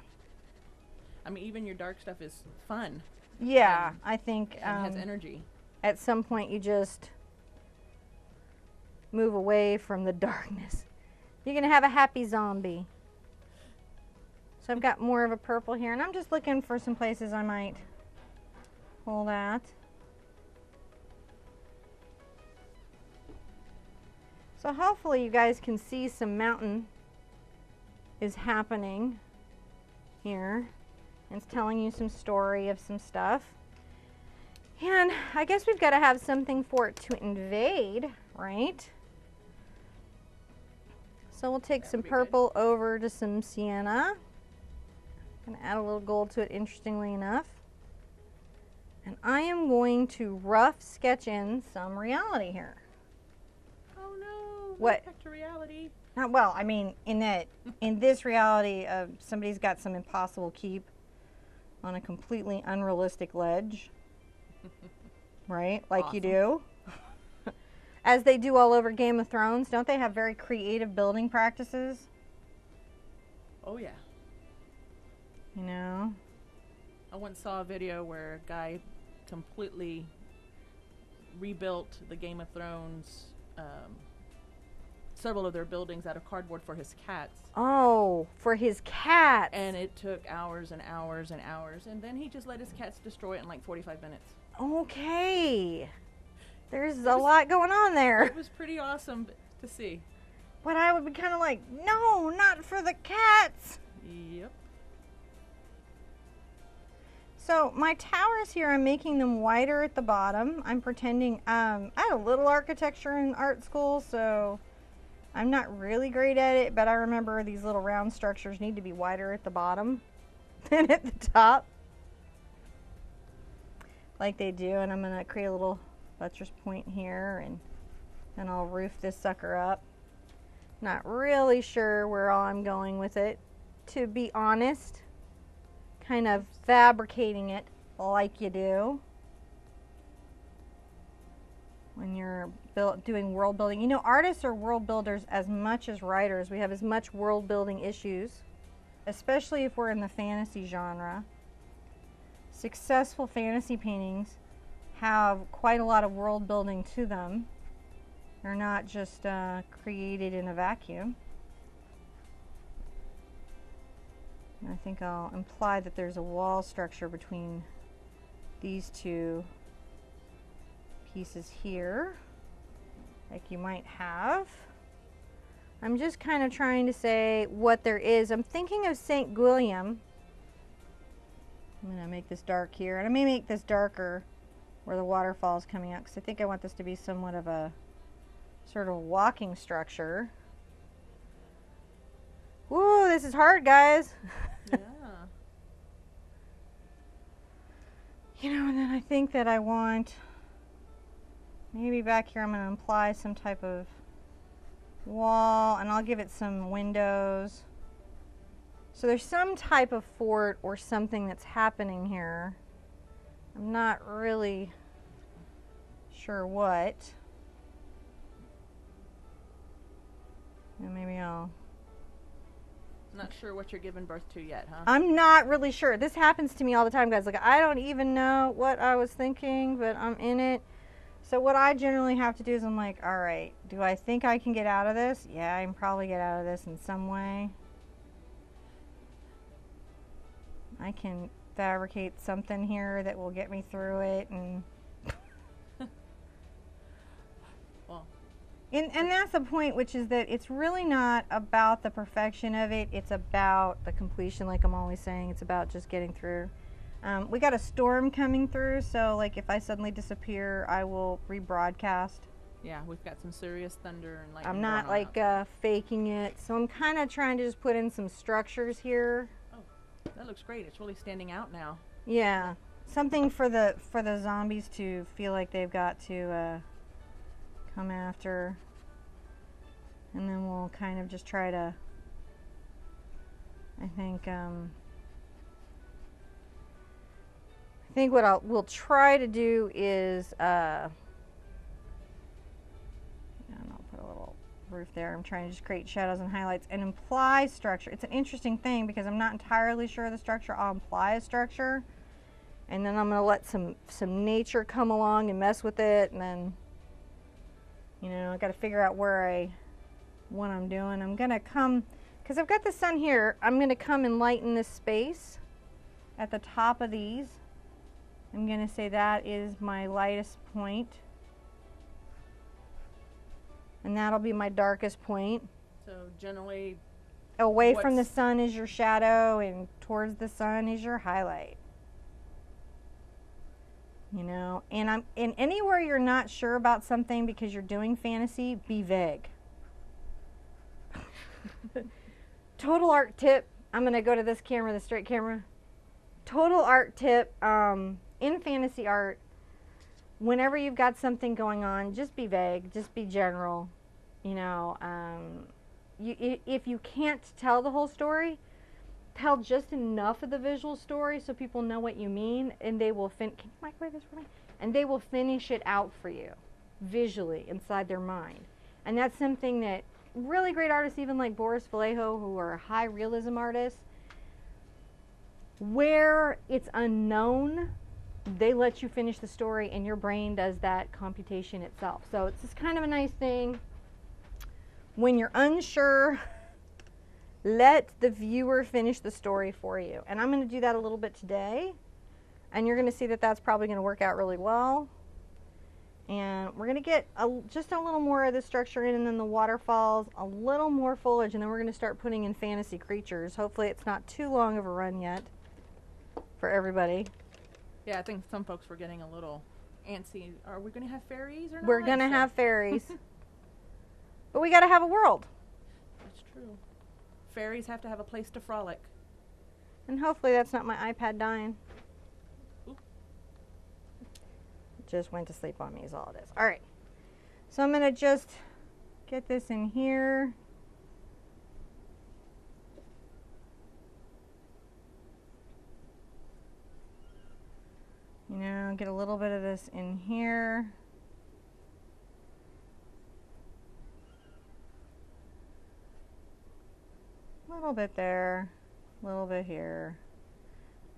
I mean, even your dark stuff is fun. Yeah, I think it has energy. At some point you just move away from the darkness. You're going to have a happy zombie. So I've got more of a purple here, and I'm just looking for some places I might pull that. So hopefully you guys can see some mountain is happening here. It's telling you some story of some stuff. And I guess we've got to have something for it to invade, right? So we'll take some purple over to some sienna. I'm going to add a little gold to it, interestingly enough. And I am going to rough sketch in some reality here. Oh no! What? Back to reality. Well, I mean, in this reality, somebody's got some impossible keep on a completely unrealistic ledge, right? Like awesome. You do. As they do all over Game of Thrones. Don't they have very creative building practices? Oh, yeah. You know? I once saw a video where a guy completely rebuilt the Game of Thrones, several of their buildings out of cardboard for his cats. Oh, for his cats. And it took hours and hours and hours. And then he just let his cats destroy it in like 45 minutes. Okay. There's a lot going on there. It was pretty awesome to see. But I would be kind of like, no, not for the cats. Yep. So my towers here, I'm making them wider at the bottom. I'm pretending, I had a little architecture in art school, so I'm not really great at it, but I remember these little round structures need to be wider at the bottom than at the top, like they do. And I'm going to create a little buttress point here and And I'll roof this sucker up. Not really sure where I'm going with it, to be honest. Kind of fabricating it like you do when you're doing world building. You know, artists are world builders as much as writers. We have as much world building issues, especially if we're in the fantasy genre. Successful fantasy paintings have quite a lot of world building to them. They're not just created in a vacuum. And I think I'll imply that there's a wall structure between these two pieces here, like you might have. I'm just kind of trying to say what there is. I'm thinking of St. Guillaume. I'm going to make this dark here, and I may make this darker where the waterfall is coming out, because I think I want this to be somewhat of a sort of walking structure. Woo, this is hard, guys. Yeah. You know, and then I think that I want, maybe back here I'm going to imply some type of wall, and I'll give it some windows. So there's some type of fort or something that's happening here. I'm not really sure what. And maybe I'll... Not sure what you're giving birth to yet, huh? I'm not really sure. This happens to me all the time, guys. Like, I don't even know what I was thinking, but I'm in it. So what I generally have to do is I'm like, all right, do I think I can get out of this? Yeah, I can probably get out of this in some way. I can fabricate something here that will get me through it, and well, and that's the point, which is that it's really not about the perfection of it. It's about the completion, like I'm always saying. It's about just getting through. We got a storm coming through, so like if I suddenly disappear, I will rebroadcast. yeah, we've got some serious thunder and lightning. I'm not going on like faking it, so I'm kind of trying to just put in some structures here. That looks great. It's really standing out now. Yeah, something for the zombies to feel like they've got to come after, and then we'll kind of just try to. I think what we'll try to do is. And I'll put a little roof there. I'm trying to just create shadows and highlights and imply structure. It's an interesting thing because I'm not entirely sure of the structure. I'll imply a structure, and then I'm going to let some nature come along and mess with it, and then, you know, I got to figure out what I'm doing. I'm going to come, because I've got the sun here, I'm going to come and lighten this space at the top of these. I'm going to say that is my lightest point. And that'll be my darkest point. So generally, away from the sun is your shadow, and towards the sun is your highlight. You know, and anywhere you're not sure about something because you're doing fantasy, be vague. Total art tip. I'm gonna go to this camera, the straight camera. Total art tip. In fantasy art, whenever you've got something going on, just be vague, just be general. You know, if you can't tell the whole story, tell just enough of the visual story so people know what you mean, and they will can you microwave this for me? And they will finish it out for you visually inside their mind. And that's something that really great artists, even like Boris Vallejo, who are high realism artists, where it's unknown, they let you finish the story, and your brain does that computation itself. So it's just kind of a nice thing. When you're unsure, let the viewer finish the story for you. And I'm going to do that a little bit today. And you're going to see that that's probably going to work out really well. And we're going to get just a little more of the structure in, and then the waterfalls, a little more foliage, and then we're going to start putting in fantasy creatures. Hopefully it's not too long of a run yet for everybody. yeah, I think some folks were getting a little antsy. Are we going to have fairies or not? We're going to have fairies. But we got to have a world. That's true. Fairies have to have a place to frolic. And hopefully that's not my iPad dying. Oop. It just went to sleep on me is all it is. All right. So I'm gonna just get this in here. You know, get a little bit of this in here. A little bit there, a little bit here.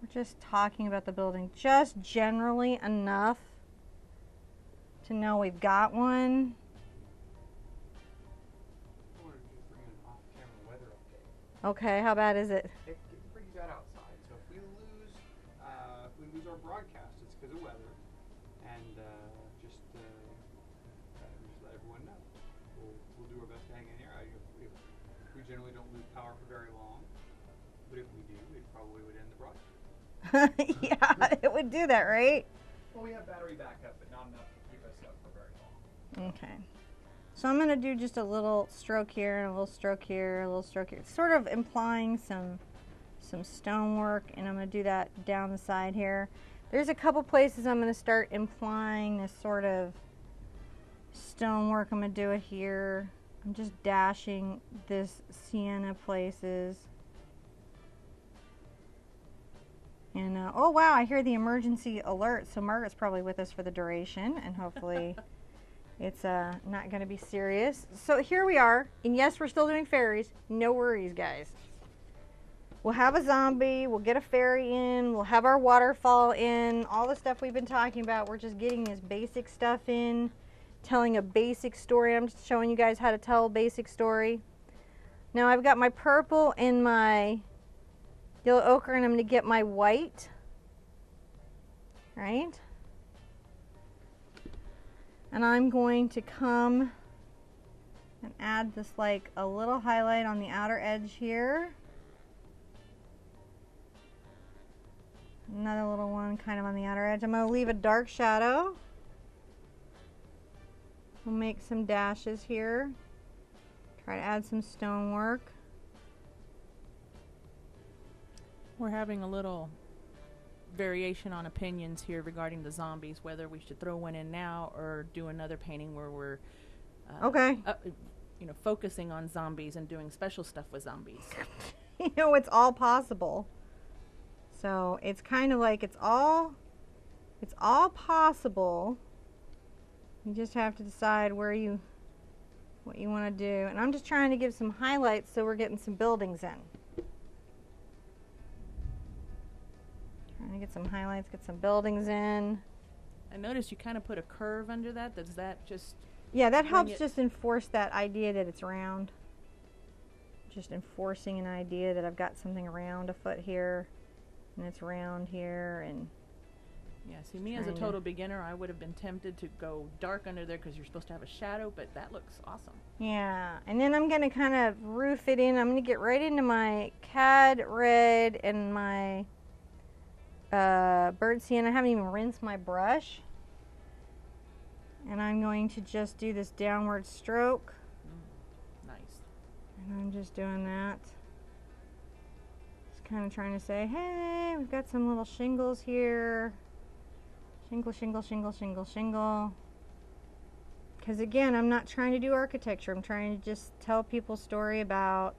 We're just talking about the building just generally enough to know we've got one. I wanted to bring an off-camera weather update. Okay, how bad is it? It's pretty bad outside. So if we lose our broadcast, it's because of weather. And just let everyone know. We'll do our best to hang in here. We generally don't lose power for very long, but if we do, it probably would end the broadcast. Yeah, it would do that, right? Well, we have battery backup, but not enough to keep us up for very long. Okay. So I'm going to do just a little stroke here and a little stroke here, a little stroke here. Sort of implying some stonework, and I'm going to do that down the side here. There's a couple places I'm going to start implying this sort of stonework. I'm going to do it here. I'm just dashing this sienna places. And oh wow, I hear the emergency alert. So Margaret's probably with us for the duration, and hopefully it's not going to be serious. So here we are, and yes, we're still doing fairies. No worries, guys. We'll have a zombie, we'll get a fairy in, we'll have our waterfall in, all the stuff we've been talking about. We're just getting this basic stuff in, telling a basic story. I'm just showing you guys how to tell a basic story. Now I've got my purple and my yellow ochre, and I'm going to get my white, right? And I'm going to come and add this like a little highlight on the outer edge here. Another little one kind of on the outer edge. I'm going to leave a dark shadow. We'll make some dashes here. Try to add some stonework. We're having a little variation on opinions here regarding the zombies, whether we should throw one in now or do another painting where we're okay. You know, focusing on zombies and doing special stuff with zombies. You know, it's all possible. So it's kind of like it's all possible. You just have to decide what you want to do. And I'm just trying to give some highlights so we're getting some buildings in. Trying to get some highlights, get some buildings in. I noticed you kind of put a curve under that. Does that just... Yeah, that helps just enforce that idea that it's round. Just enforcing an idea that I've got something around a foot here, and it's round here, and... Yeah, see, me as a total beginner, I would have been tempted to go dark under there because you're supposed to have a shadow, but that looks awesome. Yeah, and then I'm going to kind of roof it in. I'm going to get right into my cad red and my bird sienna. I haven't even rinsed my brush. And I'm going to just do this downward stroke. Nice. And I'm just doing that. Just kind of trying to say, hey, we've got some little shingles here. Shingle, shingle, shingle, shingle, shingle. Because again, I'm not trying to do architecture. I'm trying to just tell people a story about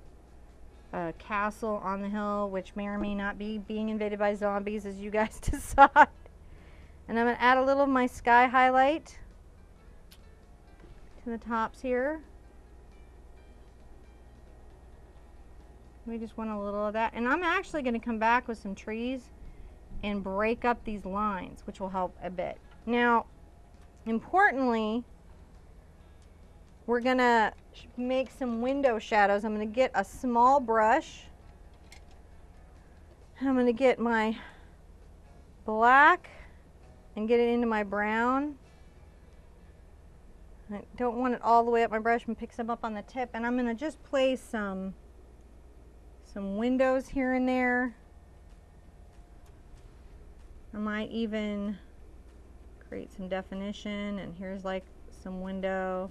a castle on the hill, which may or may not be being invaded by zombies, as you guys decide. And I'm going to add a little of my sky highlight to the tops here. We just want a little of that. And I'm actually going to come back with some trees and break up these lines, which will help a bit. Now, importantly, we're going to make some window shadows. I'm going to get a small brush. I'm going to get my black and get it into my brown. I don't want it all the way up my brush, and pick some up on the tip. And I'm going to just place some windows here and there. I might even create some definition, and here's like some window.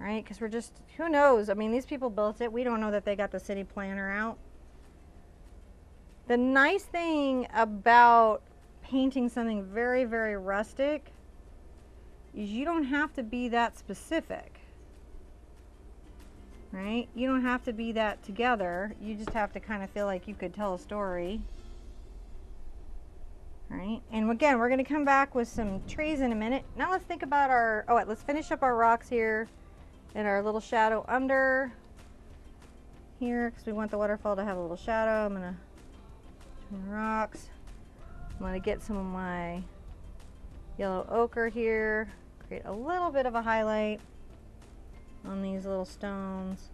All right, because we're just, who knows? I mean, these people built it. We don't know that they got the city planner out. The nice thing about painting something very, very rustic is you don't have to be that specific, right? You don't have to be that together. You just have to kind of feel like you could tell a story, right? And again, we're going to come back with some trees in a minute. Now let's think about our, oh wait, let's finish up our rocks here and our little shadow under here, because we want the waterfall to have a little shadow. I'm going to turn the rocks. I'm going to get some of my yellow ochre here, create a little bit of a highlight on these little stones.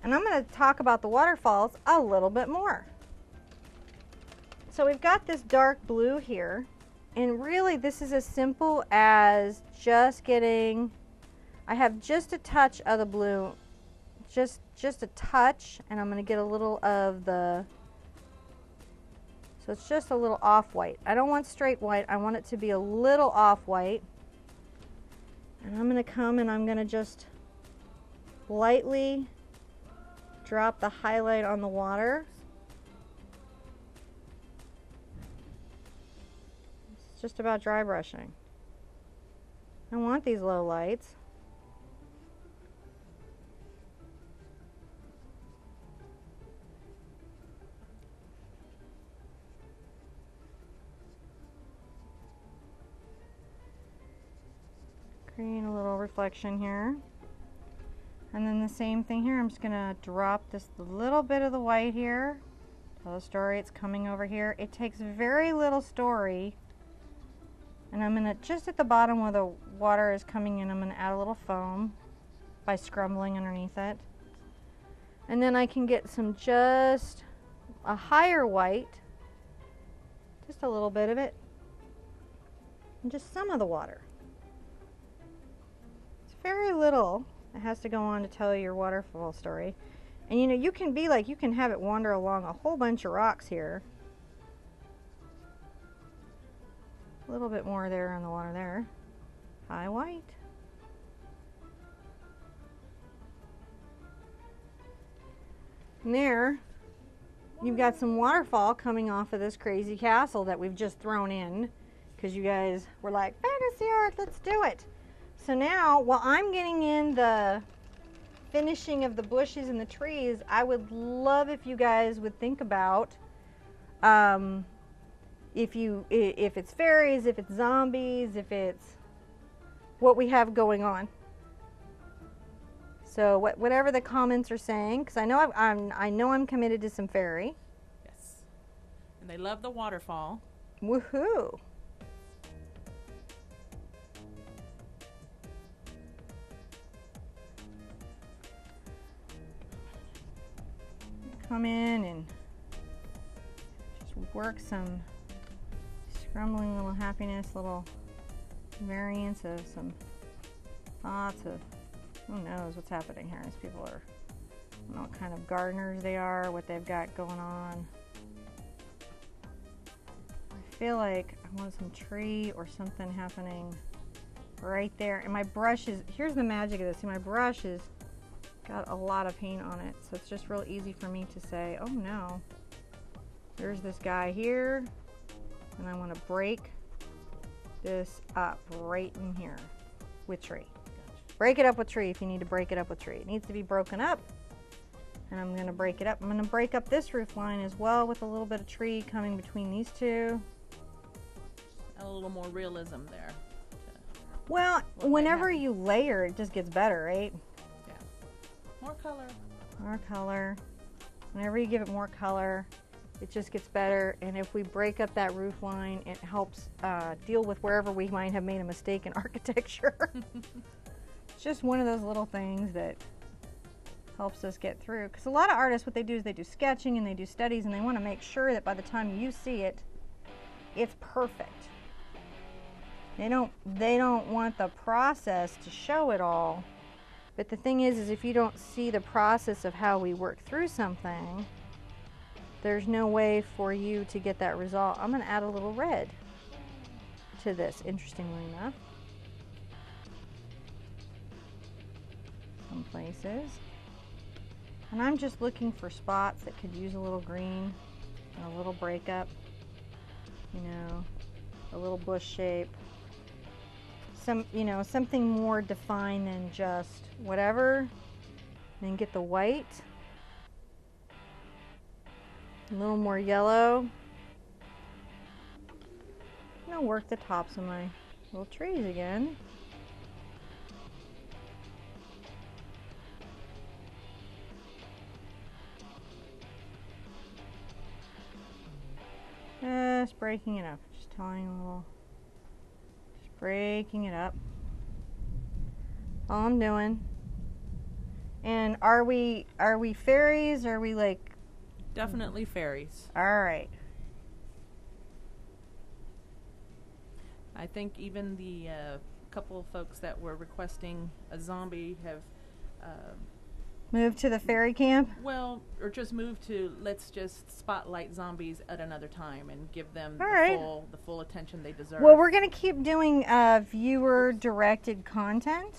And I'm going to talk about the waterfalls a little bit more. So we've got this dark blue here, and really this is as simple as just getting, I have just a touch of the blue, just a touch, and I'm going to get a little of the, so it's just a little off-white. I don't want straight white, I want it to be a little off-white. And I'm going to come and I'm going to just lightly drop the highlight on the water. It's just about dry brushing. I want these low lights. Create a little reflection here. And then the same thing here. I'm just going to drop this little bit of the white here. Tell the story, it's coming over here. It takes very little story. And I'm going to, just at the bottom where the water is coming in, I'm going to add a little foam by scrumbling underneath it. And then I can get some, just a higher white, just a little bit of it, and just some of the water. Very little that has to go on to tell your waterfall story. And you know, you can be like, you can have it wander along a whole bunch of rocks here. A little bit more there in the water there. High white. And there, you've got some waterfall coming off of this crazy castle that we've just thrown in, because you guys were like, fantasy art, let's do it. So now, while I'm getting in the finishing of the bushes and the trees, I would love if you guys would think about if it's fairies, if it's zombies, if it's what we have going on. So whatever the comments are saying, because I know I'm committed to some fairy. Yes. And they love the waterfall. Woohoo! Come in and just work some scrumbling little happiness, little variants of some thoughts of who knows what's happening here. These people are, I don't know what kind of gardeners they are, what they've got going on. I feel like I want some tree or something happening right there. And my brush is, here's the magic of this. See, my brush is got a lot of paint on it, so it's just real easy for me to say, oh no, there's this guy here, and I want to break this up right in here with tree. Gotcha. Break it up with tree if you need to break it up with tree. It needs to be broken up, and I'm going to break it up. I'm going to break up this roof line as well with a little bit of tree coming between these two. A little more realism there. Well, whenever you layer, it just gets better, right? More color. More color. Whenever you give it more color, it just gets better. And if we break up that roof line, it helps deal with wherever we might have made a mistake in architecture. It's just one of those little things that helps us get through. Because a lot of artists, what they do is they do sketching and they do studies, and they want to make sure that by the time you see it, it's perfect. They don't want the process to show it all. But the thing is if you don't see the process of how we work through something, there's no way for you to get that result. I'm going to add a little red to this, interestingly enough. Some places. And I'm just looking for spots that could use a little green and a little breakup, you know, a little bush shape. some, you know, something more defined than just whatever. Then get the white. A little more yellow. I'm gonna work the tops of my little trees again. Just breaking it up. Just telling a little. Just breaking it up. All I'm doing. And are we fairies? Are we like? Definitely fairies. All right. I think even the couple of folks that were requesting a zombie have, Move to the fairy camp. well, or just move to let's just spotlight zombies at another time and give them All right. the full attention they deserve. Well, we're gonna keep doing viewer-directed content.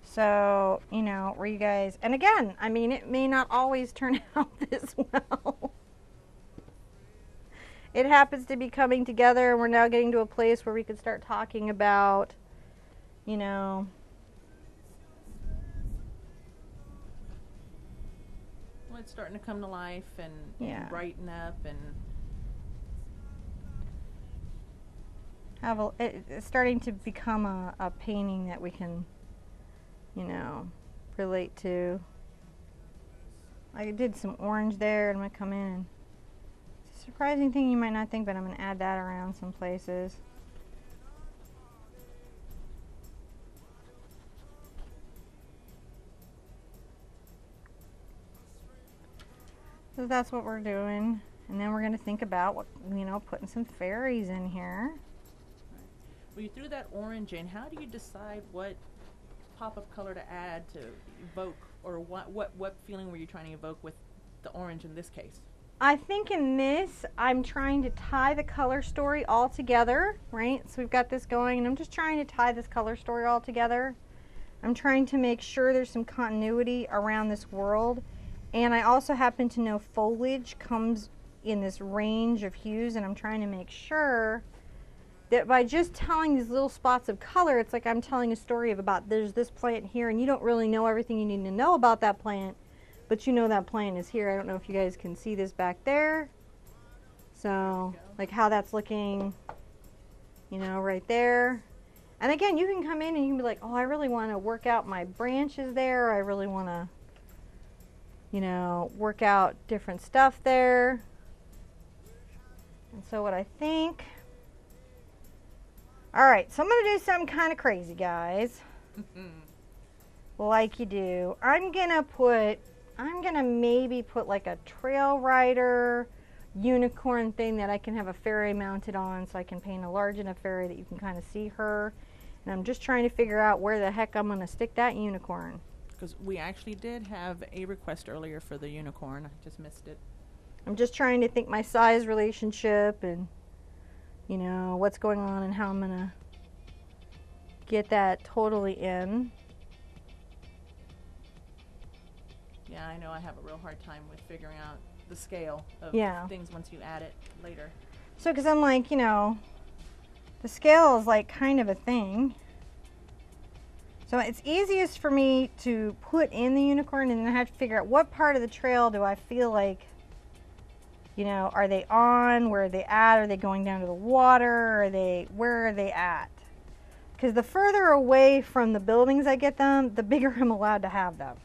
So, you know, where you guys, and again, I mean, it may not always turn out this well. It happens to be coming together, and we're now getting to a place where we can start talking about, you know, well, it's starting to come to life and, Yeah. and brighten up and have it's starting to become a painting that we can, you know, relate to. I did some orange there, and I'm gonna come in and it's a surprising thing you might not think, but I'm gonna add that around some places. So that's what we're doing, and then we're gonna think about what, you know, putting some fairies in here. when you threw that orange in, how do you decide what pop of color to add to evoke, or what feeling were you trying to evoke with the orange in this case? I think in this, I'm trying to tie the color story all together, right? So we've got this going, and I'm just trying to tie this color story all together. I'm trying to make sure there's some continuity around this world. And I also happen to know foliage comes in this range of hues, and I'm trying to make sure that by just telling these little spots of color, it's like I'm telling a story of about there's this plant here, and you don't really know everything you need to know about that plant, but you know that plant is here. I don't know if you guys can see this back there. So, like how that's looking, you know, right there. And again, you can come in and you can be like, oh, I really want to work out my branches there. I really want to, you know, work out different stuff there. And so what I think, all right, so I'm going to do something kind of crazy, guys. Like you do. I'm going to maybe put like a trail rider unicorn thing that I can have a fairy mounted on, so I can paint a large enough fairy that you can kind of see her. And I'm just trying to figure out where the heck I'm going to stick that unicorn. Because we actually did have a request earlier for the unicorn. I just missed it. I'm just trying to think my size relationship and, you know, what's going on and how I'm going to get that totally in. Yeah, I know I have a real hard time with figuring out the scale of things once you add it later. So, because I'm like, you know, the scale is like kind of a thing. So it's easiest for me to put in the unicorn, and then I have to figure out what part of the trail do I feel like, you know, are they on? Where are they at? Are they going down to the water? Where are they at? Because the further away from the buildings I get them, the bigger I'm allowed to have them.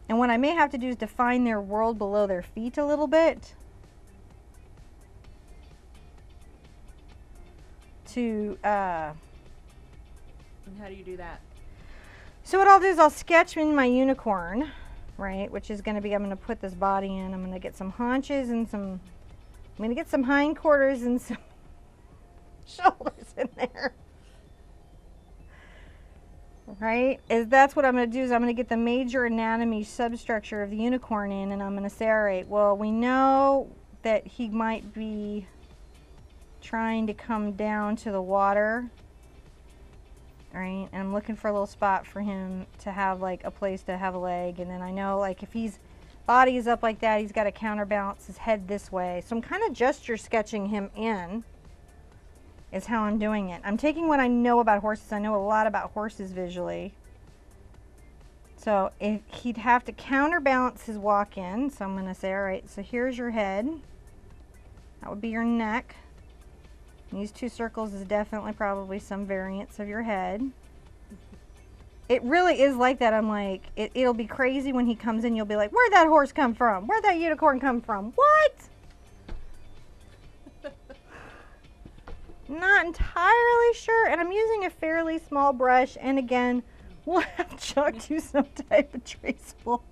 And what I may have to do is define their world below their feet a little bit. And how do you do that? So what I'll do is I'll sketch in my unicorn, right, which is going to be, I'm going to put this body in, I'm going to get some haunches and I'm going to get some hindquarters and some shoulders in there. Right? That's what I'm going to do, is I'm going to get the major anatomy substructure of the unicorn in, and I'm going to say, all right, well, we know that he might be trying to come down to the water, right? And I'm looking for a little spot for him to have like a place to have a leg. And then I know, like, if he's body is up like that. He's got to counterbalance his head this way. So I'm kind of gesture sketching him in, is how I'm doing it. I'm taking what I know about horses. I know a lot about horses visually. So if he'd have to counterbalance his walk in. So I'm going to say, all right, so here's your head. That would be your neck. These two circles is definitely probably some variance of your head. It really is like that. I'm like, it'll be crazy when he comes in. You'll be like, where'd that horse come from? Where'd that unicorn come from? What? Not entirely sure. And I'm using a fairly small brush. And again, we'll have Chuck do some type of traceable.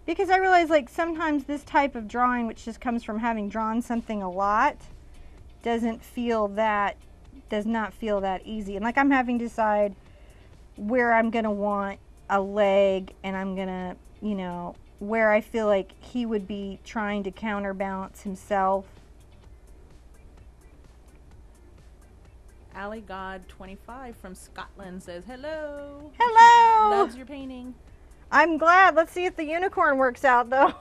Because I realize, like, sometimes this type of drawing, which just comes from having drawn something a lot, does not feel that easy. And like, I'm having to decide where I'm going to want a leg, and I'm going to, you know, where I feel like he would be trying to counterbalance himself. Alley God 25 from Scotland says, hello. Hello. Loves your painting. I'm glad. Let's see if the unicorn works out, though.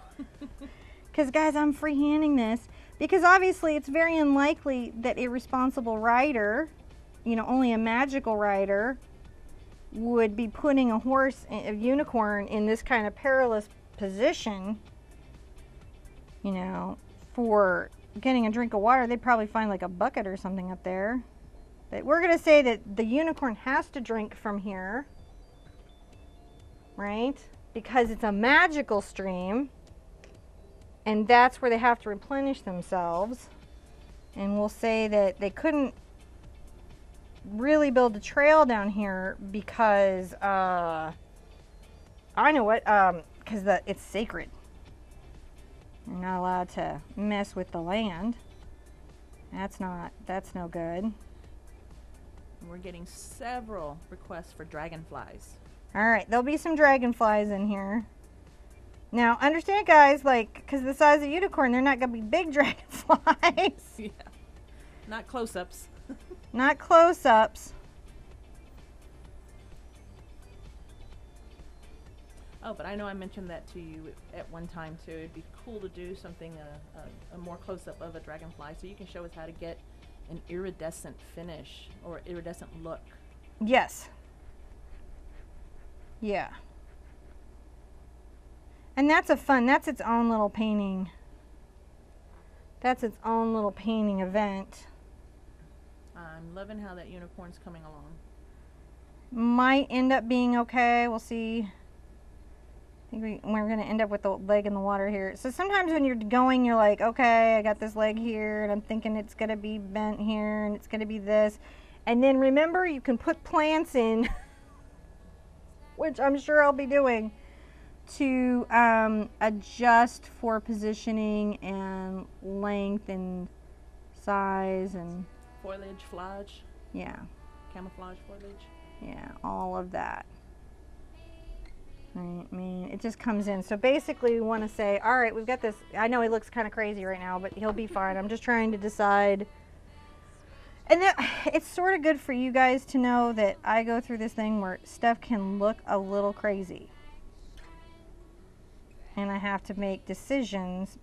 Because, guys, I'm freehanding this. Because, obviously, it's very unlikely that a responsible writer, you know, only a magical writer, would be putting a horse, a unicorn, in this kind of perilous position, you know, for getting a drink of water. They'd probably find, like, a bucket or something up there. But we're going to say that the unicorn has to drink from here. Right? Because it's a magical stream, and that's where they have to replenish themselves. And we'll say that they couldn't really build a trail down here because I know what, because it's sacred. You're not allowed to mess with the land. That's no good. We're getting several requests for dragonflies. All right, there'll be some dragonflies in here. Now, understand, guys, like, because the size of unicorn, they're not going to be big dragonflies. Yeah. Not close-ups. Not close-ups. Oh, but I know I mentioned that to you at one time, too. It'd be cool to do something, a more close-up of a dragonfly, so you can show us how to get an iridescent finish or iridescent look. Yes. Yeah. And that's that's its own little painting. That's its own little painting event. I'm loving how that unicorn's coming along. Might end up being okay. We'll see. I think we're going to end up with the leg in the water here. So sometimes when you're going, you're like, okay, I got this leg here, and I'm thinking it's going to be bent here, and it's going to be this. And then remember, you can put plants in, which I'm sure I'll be doing, to adjust for positioning and length and size and Foliage, flage, yeah, camouflage foliage. yeah, all of that. Right, I mean, it just comes in. So basically we want to say, all right, we've got this. I know he looks kind of crazy right now, but he'll be fine. I'm just trying to decide. And that, it's sort of good for you guys to know that I go through this thing where stuff can look a little crazy. And I have to make decisions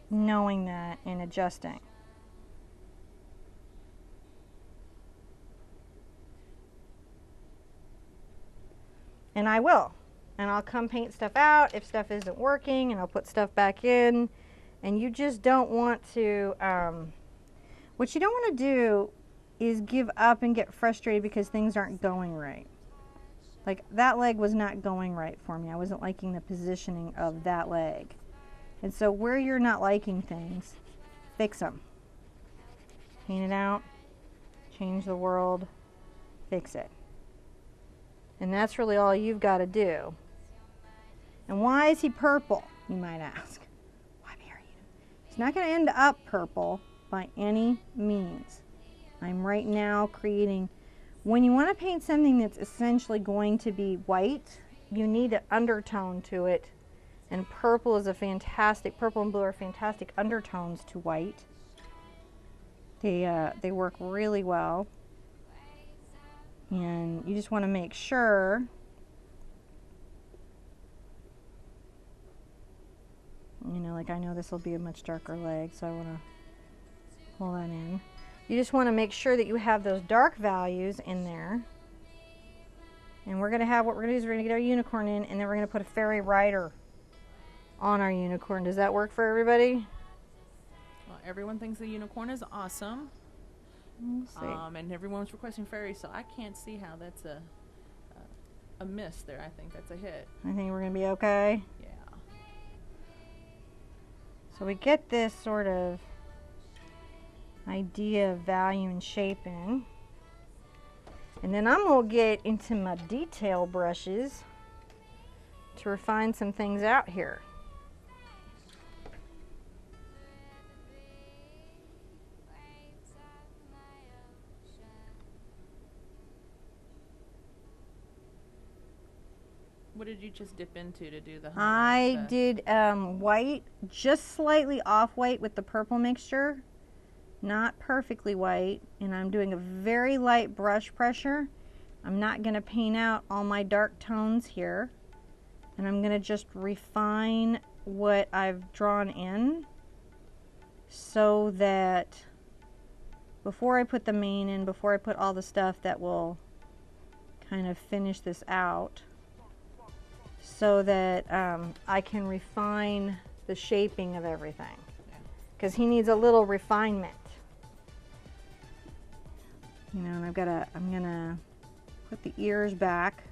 knowing that and adjusting. And I will. And I'll come paint stuff out if stuff isn't working, and I'll put stuff back in. And you just don't want to, what you don't want to do is give up and get frustrated because things aren't going right. Like, that leg was not going right for me. I wasn't liking the positioning of that leg. And so where you're not liking things, fix them. Paint it out, change the world, fix it. And that's really all you've got to do. And why is he purple, you might ask? Why marry him? He's not going to end up purple by any means. I'm right now creating, when you want to paint something that's essentially going to be white, you need an undertone to it. And purple is a fantastic, purple and blue are fantastic undertones to white. They work really well. And you just want to make sure like I know this will be a much darker leg, so I want to pull that in. You just want to make sure that you have those dark values in there. And we're going to have, what we're going to do is we're going to get our unicorn in, and then we're going to put a fairy rider on our unicorn. Does that work for everybody? Well, everyone thinks the unicorn is awesome. We'll see. And everyone's requesting fairies, so I can't see how that's a miss there. I think that's a hit. I think we're going to be okay. Yeah. So we get this sort of idea of value and shaping. And then I'm going to get into my detail brushes to refine some things out here. What did you just dip into to do the I highlights? did white, just slightly off white with the purple mixture. Not perfectly white, and I'm doing a very light brush pressure. I'm not going to paint out all my dark tones here, and I'm going to just refine what I've drawn in so that before I put the mane in, before I put all the stuff that will kind of finish this out, so that I can refine the shaping of everything, because he needs a little refinement. You know, and I'm gonna put the ears back.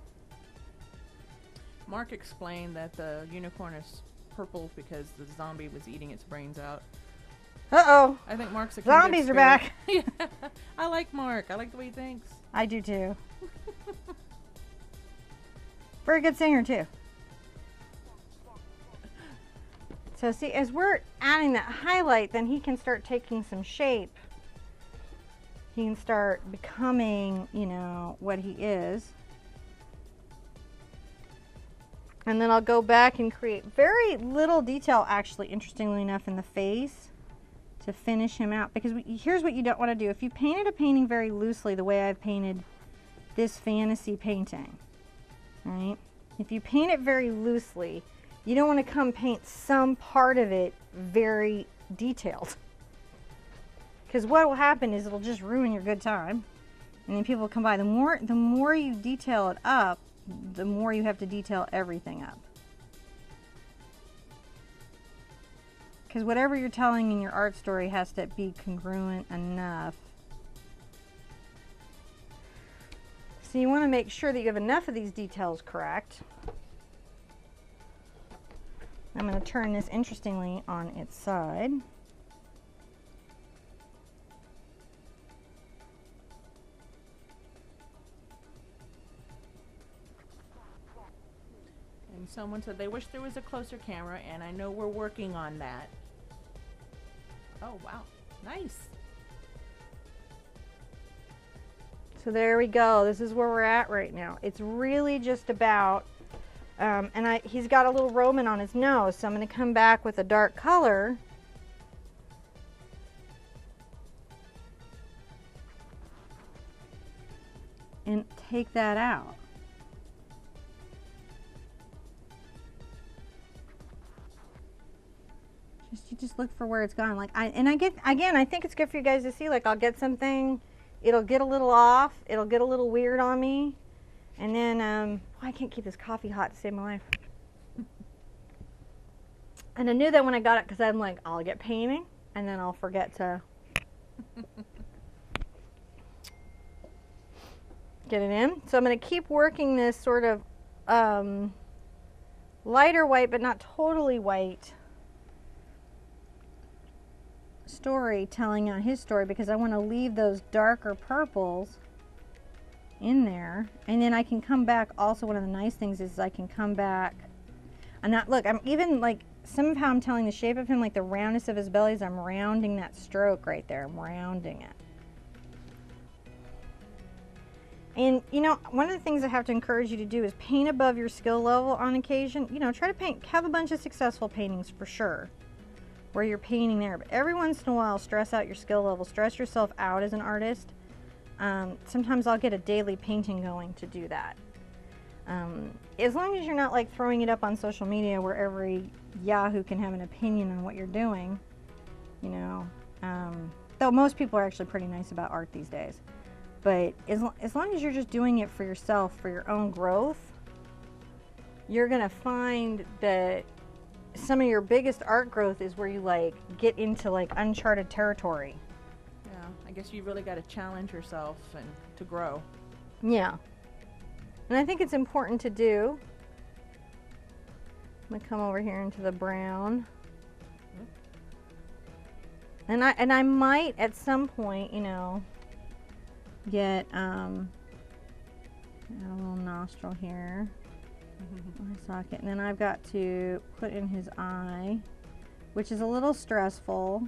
Mark explained that the unicorn is purple because the zombie was eating its brains out. Uh-oh. I think Mark's a Zombies are back. Yeah. I like Mark. I like the way he thinks. I do too. Very good singer too. So see, as we're adding that highlight, then he can start taking some shape. He can start becoming, you know, what he is. And then I'll go back and create very little detail, actually, interestingly enough, in the face to finish him out. Because here's what you don't want to do. If you painted a painting very loosely, the way I've painted this fantasy painting, right? If you paint it very loosely, you don't want to come paint some part of it very detailed. Because what will happen is it'll just ruin your good time. And then people will come by. The more you detail it up, the more you have to detail everything up. Because whatever you're telling in your art story has to be congruent enough. So you want to make sure that you have enough of these details correct. I'm going to turn this, interestingly, on its side. And someone said they wish there was a closer camera, and I know we're working on that. Oh, wow. Nice. So there we go. This is where we're at right now. It's really just about, he's got a little Roman on his nose, so I'm going to come back with a dark color. And take that out. You just look for where it's gone. Like I think it's good for you guys to see. Like I'll get something, it'll get a little off, it'll get a little weird on me, and then I can't keep this coffee hot to save my life. And I knew that when I got it, because I'm like, I'll get painting, and then I'll forget to get it in. So I'm going to keep working this sort of lighter white, but not totally white story, telling out his story, because I want to leave those darker purples in there, and then I can come back. Also, one of the nice things is I can come back and not look. I'm even like some of how I'm telling the shape of him, like the roundness of his belly, is I'm rounding that stroke right there. I'm rounding it. And you know, one of the things I have to encourage you to do is paint above your skill level on occasion. You know, try to paint, have a bunch of successful paintings for sure, where you're painting there, but every once in a while stress out your skill level, stress yourself out as an artist. Sometimes I'll get a daily painting going to do that. As long as you're not like throwing it up on social media where every Yahoo can have an opinion on what you're doing, you know. Though most people are actually pretty nice about art these days. But as long as you're just doing it for yourself, for your own growth, you're gonna find that some of your biggest art growth is where you like get into like uncharted territory. Yeah, I guess you really got to challenge yourself and to grow. Yeah. And I think it's important to do. I'm gonna come over here into the brown. And I might at some point, you know, get a little nostril here. Eye socket. And then I've got to put in his eye, which is a little stressful.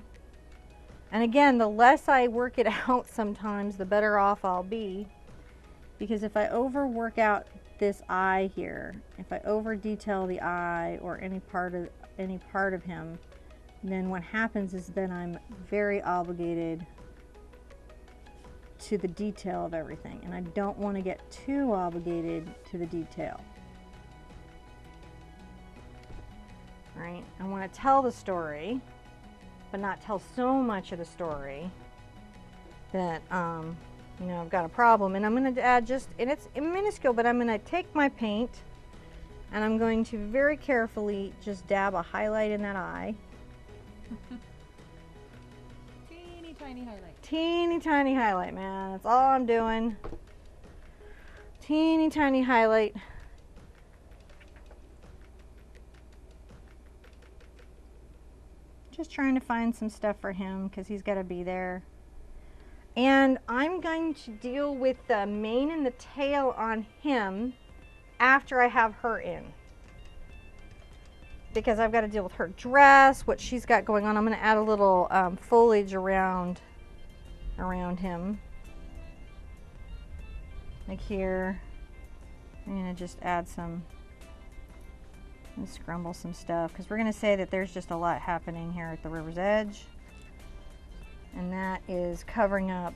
And again, the less I work it out sometimes, the better off I'll be. Because if I overwork out this eye here, if I over detail the eye or any part of him, then what happens is then I'm very obligated to the detail of everything, and I don't want to get too obligated to the detail. Right? I want to tell the story, but not tell so much of the story that you know, I've got a problem. And I'm going to add just, and it's minuscule, but I'm going to take my paint and I'm going to very carefully just dab a highlight in that eye. Teeny tiny highlight. Teeny tiny highlight, man. That's all I'm doing. Teeny tiny highlight. Just trying to find some stuff for him because he's got to be there. And I'm going to deal with the mane and the tail on him after I have her in. Because I've got to deal with her dress, what she's got going on. I'm going to add a little foliage around him. Like here. I'm going to just add some, and scrumble some stuff. Because we're going to say that there's just a lot happening here at the river's edge. And that is covering up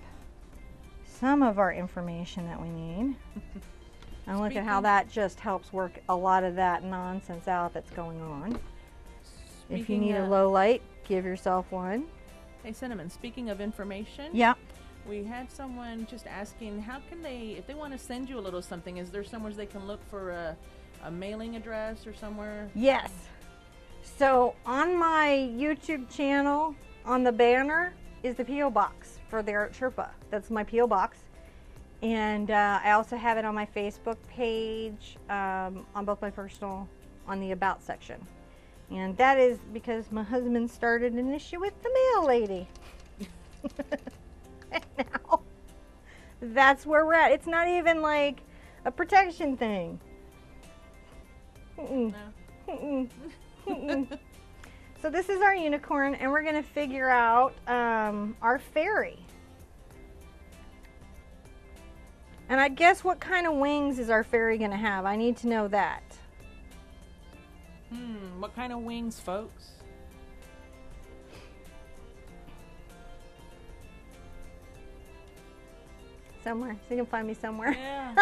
some of our information that we need. And look at how that just helps work a lot of that nonsense out that's going on. If you need a low light, give yourself one. Hey Cinnamon, speaking of information, Yeah. we had someone just asking how can they, if they want to send you a little something, is there somewhere they can look for a mailing address or somewhere? Yes. So on my YouTube channel, on the banner, is the P.O. box for the Art Sherpa. That's my P.O. box. And I also have it on my Facebook page, on both my personal, on the About section. And that is because my husband started an issue with the mail lady. And now, that's where we're at. It's not even like a protection thing. Mm-mm. No. Mm-mm. Mm-mm. So this is our unicorn, and we're going to figure out our fairy. And I guess what kind of wings is our fairy going to have? I need to know that. What kind of wings, folks? Somewhere. So you can find me somewhere. Yeah.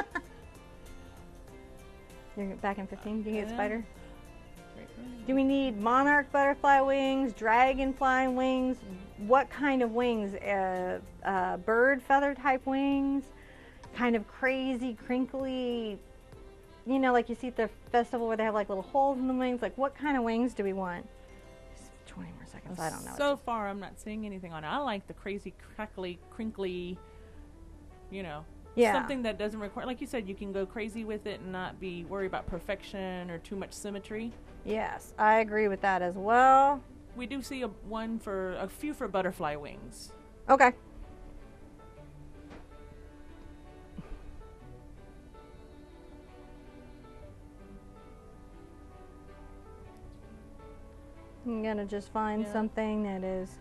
You're back in 15? Do you get Yeah. spider? Do we need monarch butterfly wings, dragonfly wings? What kind of wings? Bird feather type wings? Kind of crazy, crinkly, you know, like you see at the festival where they have like little holes in the wings. Like what kind of wings do we want? Just 20 more seconds. I don't know. So far, I'm not seeing anything on it. I like the crazy, crackly, crinkly, you know. Yeah. Something that doesn't require, like you said, you can go crazy with it and not be worried about perfection or too much symmetry. Yes, I agree with that as well. We do see a few for butterfly wings. Okay. I'm gonna just find something that is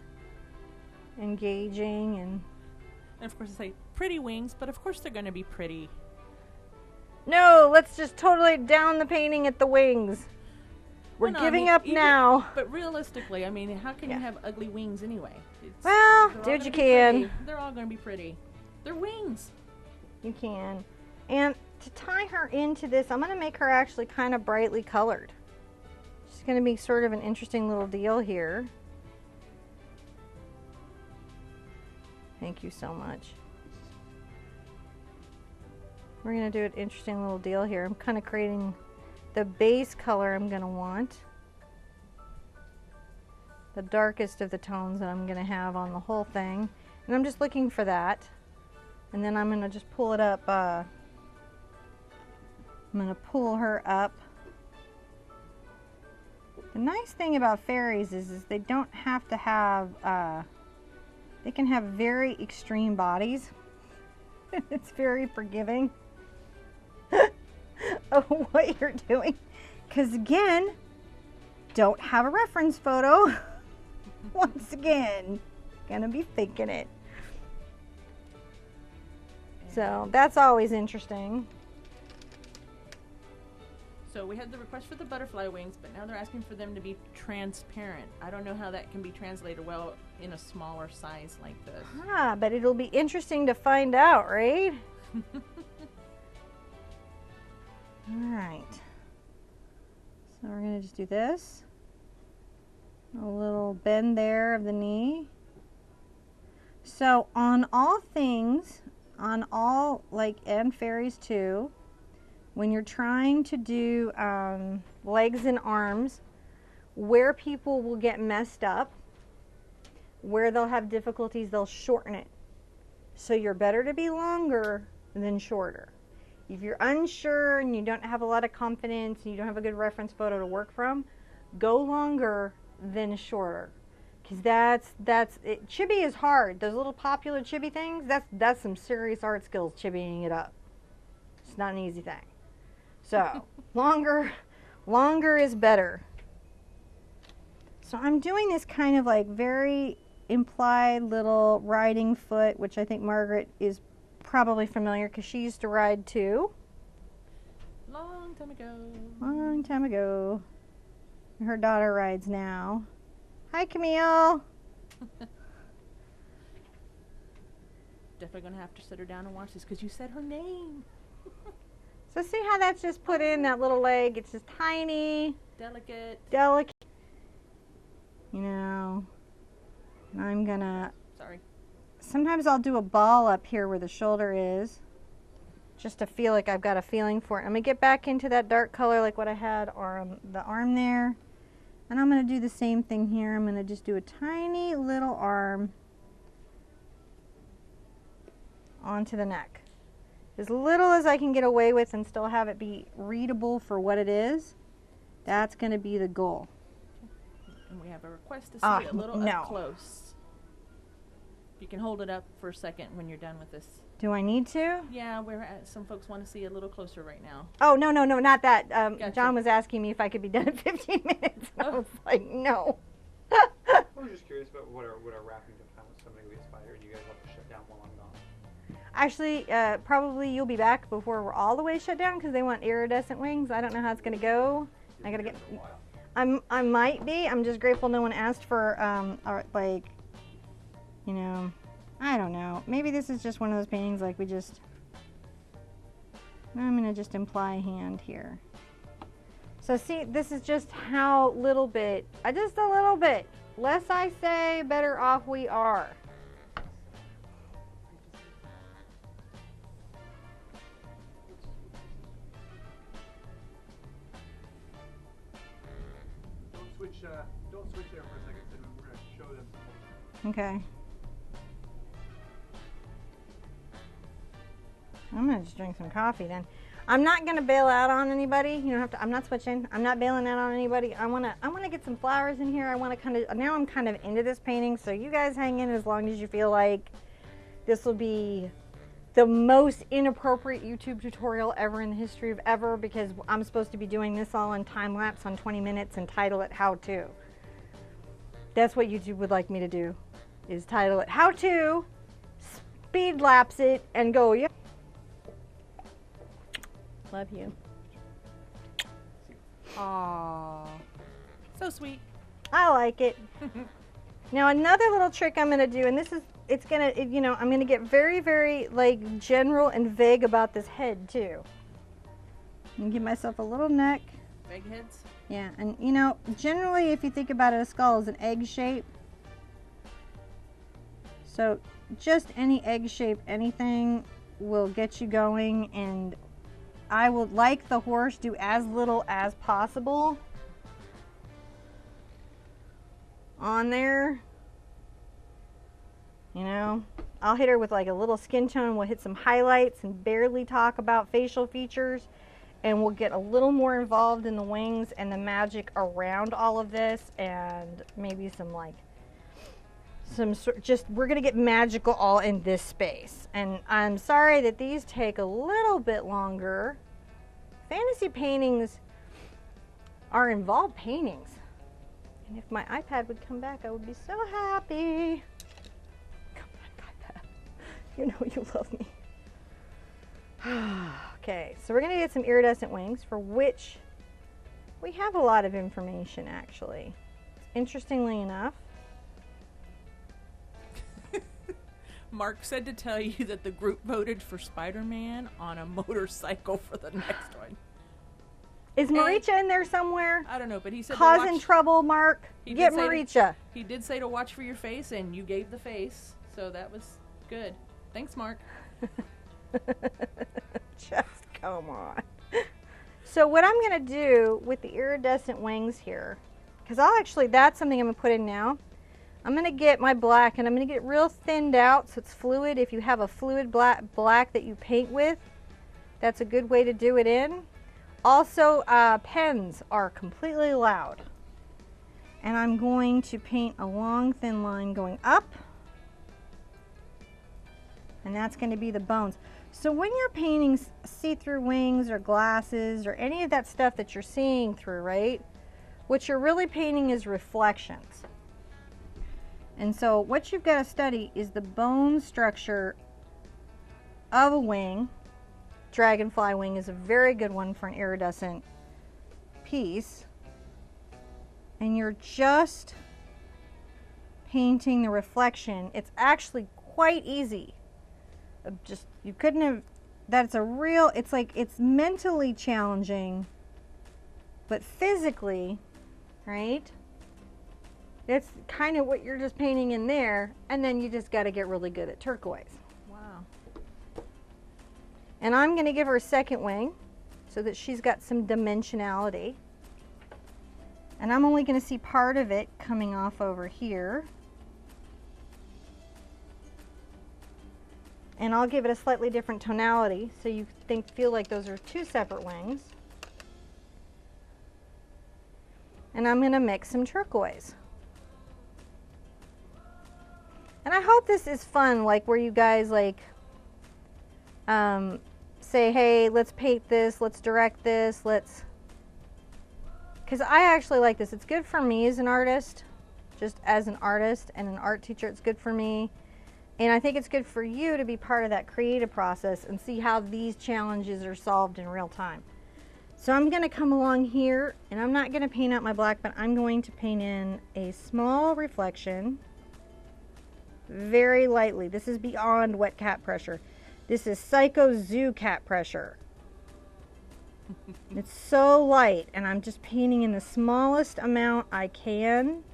engaging and of course, I say pretty wings, but of course they're going to be pretty. no, let's just totally down the painting at the wings. We're giving up now. But realistically, I mean, how can you have ugly wings anyway? Well, do what you can. They're all going to be pretty. They're wings. You can. And to tie her into this, I'm going to make her actually kind of brightly colored. It's going to be sort of an interesting little deal here. Thank you so much. We're going to do an interesting little deal here. I'm kind of creating the base color I'm going to want. The darkest of the tones that I'm going to have on the whole thing. And I'm just looking for that. And then I'm going to just pull it up. I'm going to pull her up. The nice thing about fairies is they don't have to have, they can have very extreme bodies. It's very forgiving of what you're doing. Because again, don't have a reference photo. Once again, gonna be faking it. So that's always interesting. So we had the request for the butterfly wings, but now they're asking for them to be transparent. I don't know how that can be translated well in a smaller size like this. Ah, but it'll be interesting to find out, right? All right. So we're gonna just do this. A little bend there of the knee. So on all things, on all, like, and fairies too, when you're trying to do legs and arms, where people will get messed up, where they'll have difficulties, they'll shorten it. So you're better to be longer than shorter. If you're unsure and you don't have a lot of confidence and you don't have a good reference photo to work from, go longer than shorter. Because that's it. Chibi is hard. Those little popular chibi things, that's some serious art skills, chibying it up. It's not an easy thing. So longer is better. So I'm doing this kind of like very implied little riding foot, which I think Margaret is probably familiar because she used to ride too. Long time ago. Long time ago. Her daughter rides now. Hi, Camille. Definitely gonna have to sit her down and watch this because you said her name. So see how that's just put in that little leg? It's just tiny, Delicate. delicate. You know, and I'm gonna, Sorry. sometimes I'll do a ball up here where the shoulder is, just to feel like I've got a feeling for it. I'm gonna get back into that dark color like what I had on the arm there. And I'm gonna do the same thing here. I'm gonna just do a tiny little arm onto the neck. As little as I can get away with and still have it be readable for what it is, that's gonna be the goal. And we have a request to see it a little no. up close. You can hold it up for a second when you're done with this. Do I need to? Yeah, some folks want to see a little closer right now. Oh, no, not that. Gotcha. John was asking me if I could be done in 15 minutes. I was like, no. I was just curious about what our wrapping time was. Somebody we aspire. You guys have to shut down while I'm gone. Actually, probably you'll be back before we're all the way shut down because they want iridescent wings. I don't know how it's going to go. I got to get... I might be. I'm just grateful no one asked for, like, you know... I don't know. Maybe this is just one of those paintings like we just... I'm going to just imply hand here. So see, this is just how little bit, just a little bit. Less I say, better off we are. Don't switch there for a second, then we're going to show them something. Okay. I'm gonna just drink some coffee then. I'm not gonna bail out on anybody. You don't have to. I'm not switching. I'm not bailing out on anybody. I wanna get some flowers in here. I wanna kind of. Now I'm kind of into this painting, so you guys hang in as long as you feel like this will be the most inappropriate YouTube tutorial ever in the history of ever, because I'm supposed to be doing this all in time lapse on 20 minutes and title it "How To." That's what YouTube would like me to do, is title it "How To," speed lapse it, and go. Yeah. Love you. Aww. So sweet. I like it. Now another little trick I'm going to do, and this is, it's going to, you know, I'm going to get very, very, like, general and vague about this head, too. And give myself a little neck. Vague heads? Yeah, and you know, generally if you think about it, a skull is an egg shape. So just any egg shape, anything will get you going, and I would like the horse do as little as possible on there. You know, I'll hit her with like a little skin tone. We'll hit some highlights and barely talk about facial features, and we'll get a little more involved in the wings and the magic around all of this, and maybe some like just we're gonna get magical all in this space. And I'm sorry that these take a little bit longer. Fantasy paintings are involved paintings, and if my iPad would come back, I would be so happy. Come back, iPad. You know you love me. Okay, so we're gonna get some iridescent wings, for which we have a lot of information actually. Interestingly enough, Mark said to tell you that the group voted for Spider-Man on a motorcycle for the next one. is Maricha in there somewhere? I don't know, but he said Causing trouble, Mark. Get Maricha. He did say to watch for your face, and you gave the face, so that was good. Thanks, Mark. Just come on. So what I'm going to do with the iridescent wings here, because that's something I'm going to put in now. I'm going to get my black, and I'm going to get it real thinned out so it's fluid. If you have a fluid black that you paint with, that's a good way to do it in. Also, pens are completely allowed. And I'm going to paint a long thin line going up. And that's going to be the bones. So when you're painting see-through wings or glasses or any of that stuff that you're seeing through, right? What you're really painting is reflections. And so what you've got to study is the bone structure of a wing. Dragonfly wing is a very good one for an iridescent piece. And you're just painting the reflection. It's actually quite easy. You couldn't have, it's mentally challenging, but physically, right? That's kind of what you're just painting in there, and then you just got to get really good at turquoise. Wow. And I'm going to give her a second wing so that she's got some dimensionality. And I'm only going to see part of it coming off over here. And I'll give it a slightly different tonality so you feel like those are two separate wings. And I'm going to mix some turquoise. And I hope this is fun, like where you guys like say, hey, let's paint this, let's direct this, because I actually like this. It's good for me as an artist, just as an artist and an art teacher, it's good for me. And I think it's good for you to be part of that creative process and see how these challenges are solved in real time. So I'm going to come along here, and I'm not going to paint out my black, but I'm going to paint in a small reflection very lightly. This is beyond wet cat pressure. This is Psycho Zoo cat pressure. It's so light, and I'm just painting in the smallest amount I can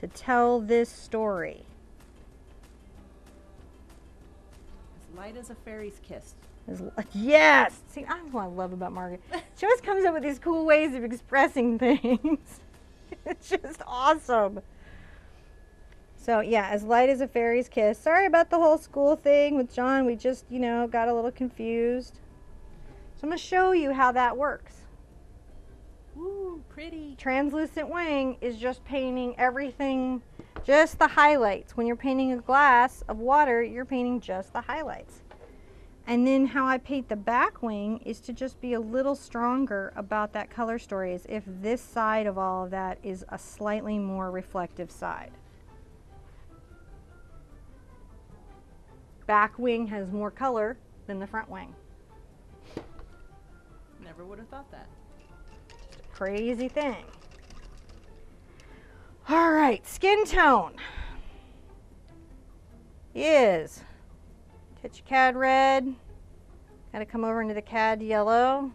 to tell this story. As light as a fairy's kiss. Yes! See, that's what I love about Margaret. She always comes up with these cool ways of expressing things. It's just awesome. So yeah, as light as a fairy's kiss. Sorry about the whole school thing with John. We just, got a little confused. So I'm going to show you how that works. Ooh, pretty. Translucent wing is just painting everything, just the highlights. When you're painting a glass of water, you're painting just the highlights. And then how I paint the back wing is to just be a little stronger about that color story, as if this side of all of that is a slightly more reflective side. Back wing has more color than the front wing. Never would have thought that. Crazy thing. All right, skin tone is touch of cad red. Got to come over into the cad yellow.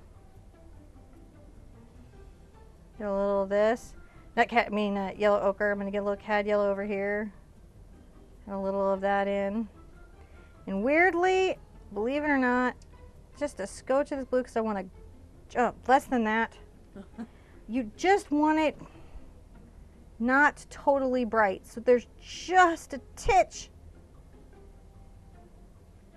Get a little of this. Yellow ochre. I'm going to get a little cad yellow over here. And a little of that in. And weirdly, believe it or not, just a scotch of this blue because I want to, less than that. You just want it not totally bright. So there's just a titch.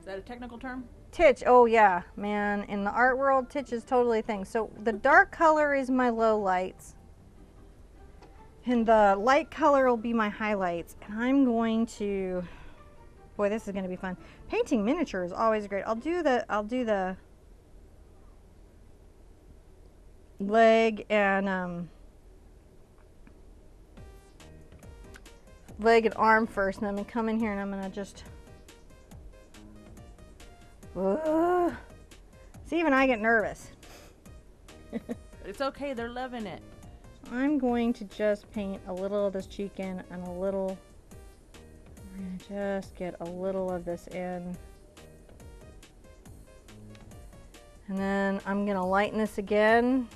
Is that a technical term? Titch, oh yeah, man. In the art world, titch is totally a thing. So the dark color is my low lights. And the light color will be my highlights. And I'm going to, boy, this is going to be fun. Painting miniature is always great. I'll do the leg and arm first, and I'm gonna come in here and I'm gonna just see, even I get nervous. It's okay, they're loving it. I'm going to just paint a little of this cheek in and a little, we're gonna just get a little of this in. And then I'm gonna lighten this again.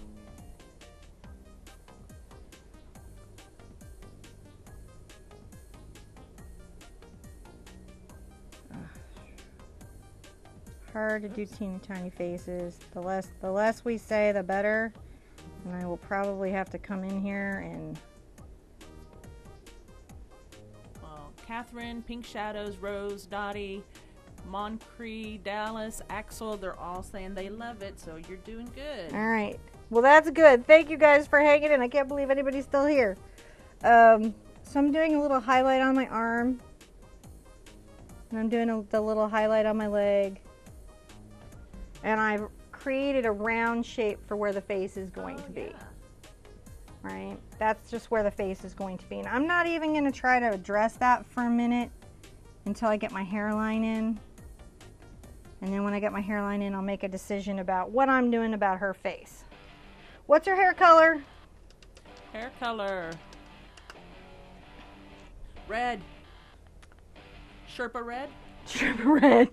Hard to do teeny tiny faces. The less we say, the better. And I will probably have to come in here and. Well, Catherine, Pink Shadows, Rose, Dottie, Moncree, Dallas, Axel, they're all saying they love it, so you're doing good. All right. Well, that's good. Thank you guys for hanging in. I can't believe anybody's still here. So I'm doing a little highlight on my arm. And I'm doing the little highlight on my leg. And I've created a round shape for where the face is going to be. Yeah. Right? That's just where the face is going to be. And I'm not even going to try to address that for a minute until I get my hairline in. And then when I get my hairline in, I'll make a decision about what I'm doing about her face. What's her hair color? Hair color. Red. Sherpa red? Sherpa red.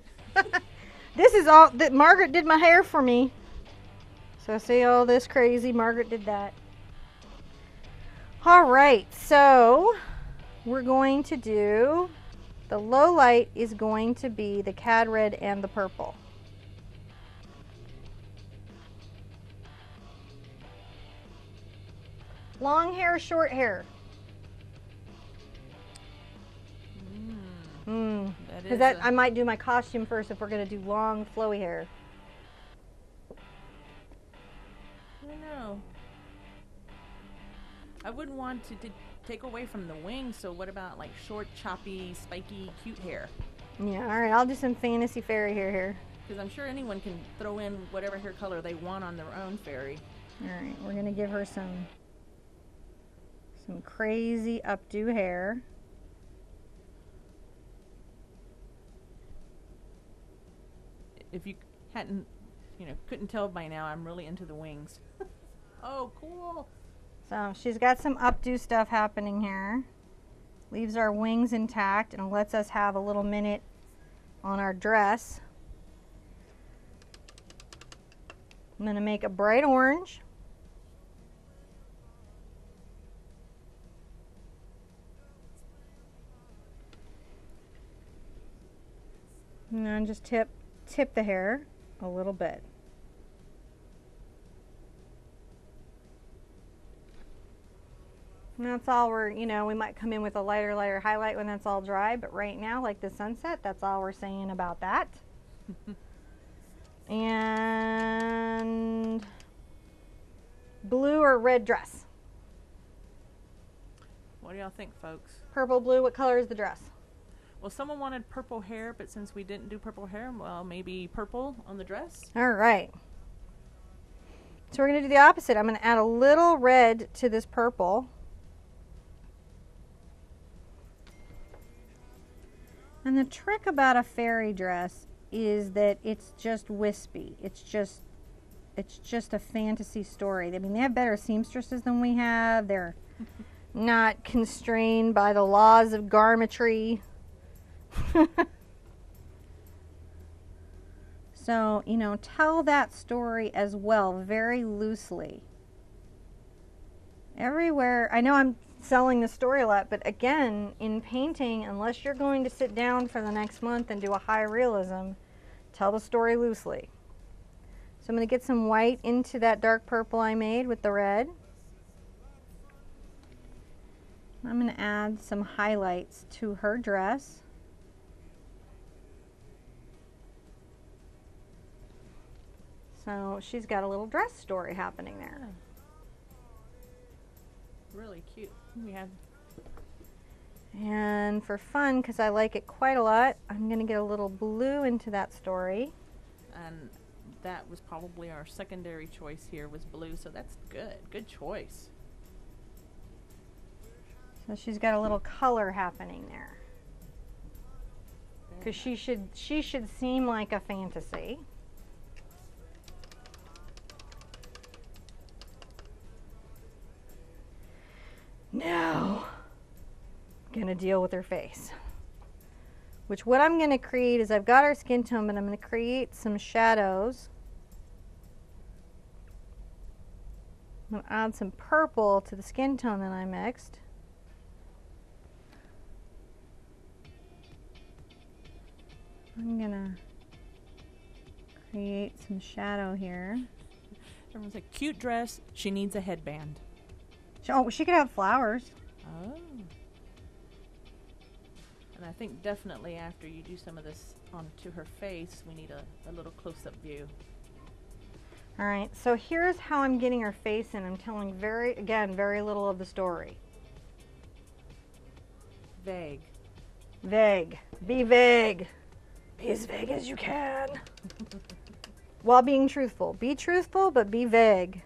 This is all that Margaret did my hair for me. So see all this crazy, Margaret did that. All right, so we're going to do, the low light is going to be the cad red and the purple. Long hair, short hair. Because I might do my costume first if we're going to do long, flowy hair. I don't know. I wouldn't want to take away from the wings, so what about like short, choppy, spiky, cute hair? Yeah, all right, I'll do some fantasy fairy hair here. Because I'm sure anyone can throw in whatever hair color they want on their own fairy. All right, we're going to give her some crazy updo hair. If you hadn't, couldn't tell by now, I'm really into the wings. Oh, cool. So she's got some updo stuff happening here. Leaves our wings intact and lets us have a little minute on our dress. I'm going to make a bright orange. And then just tip the hair a little bit. And that's all we might come in with a lighter highlight when that's all dry, but right now, like the sunset, that's all we're saying about that. And blue or red dress? What do y'all think, folks? Purple, blue, what color is the dress? Well, someone wanted purple hair, but since we didn't do purple hair, well, maybe purple on the dress. All right. So we're going to do the opposite. I'm going to add a little red to this purple. And the trick about a fairy dress is that it's just wispy. It's just a fantasy story. I mean, they have better seamstresses than we have. They're not constrained by the laws of garmentry. So, tell that story as well, very loosely. everywhere. I know I'm selling the story a lot, but again, in painting, unless you're going to sit down for the next month and do a high realism, tell the story loosely. So I'm going to get some white into that dark purple I made with the red. I'm going to add some highlights to her dress. So she's got a little dress story happening there. Yeah. Really cute. We have. And for fun, because I like it quite a lot, I'm going to get a little blue into that story. And that was probably our secondary choice here was blue, so that's good. Good choice. So she's got a little color happening there. Because she should seem like a fantasy. Now, I'm going to deal with her face. Which what I'm going to create is I've got her skin tone, but I'm going to create some shadows. I'm going to add some purple to the skin tone that I mixed. I'm going to create some shadow here. Everyone's like, cute dress. She needs a headband. Oh, she could have flowers. Oh. And I think definitely after you do some of this onto her face, we need a little close-up view. All right, so here's how I'm getting her face in. I'm telling very little of the story. Vague. Vague. Be vague. Be as vague as you can. While being truthful. Be truthful, but be vague.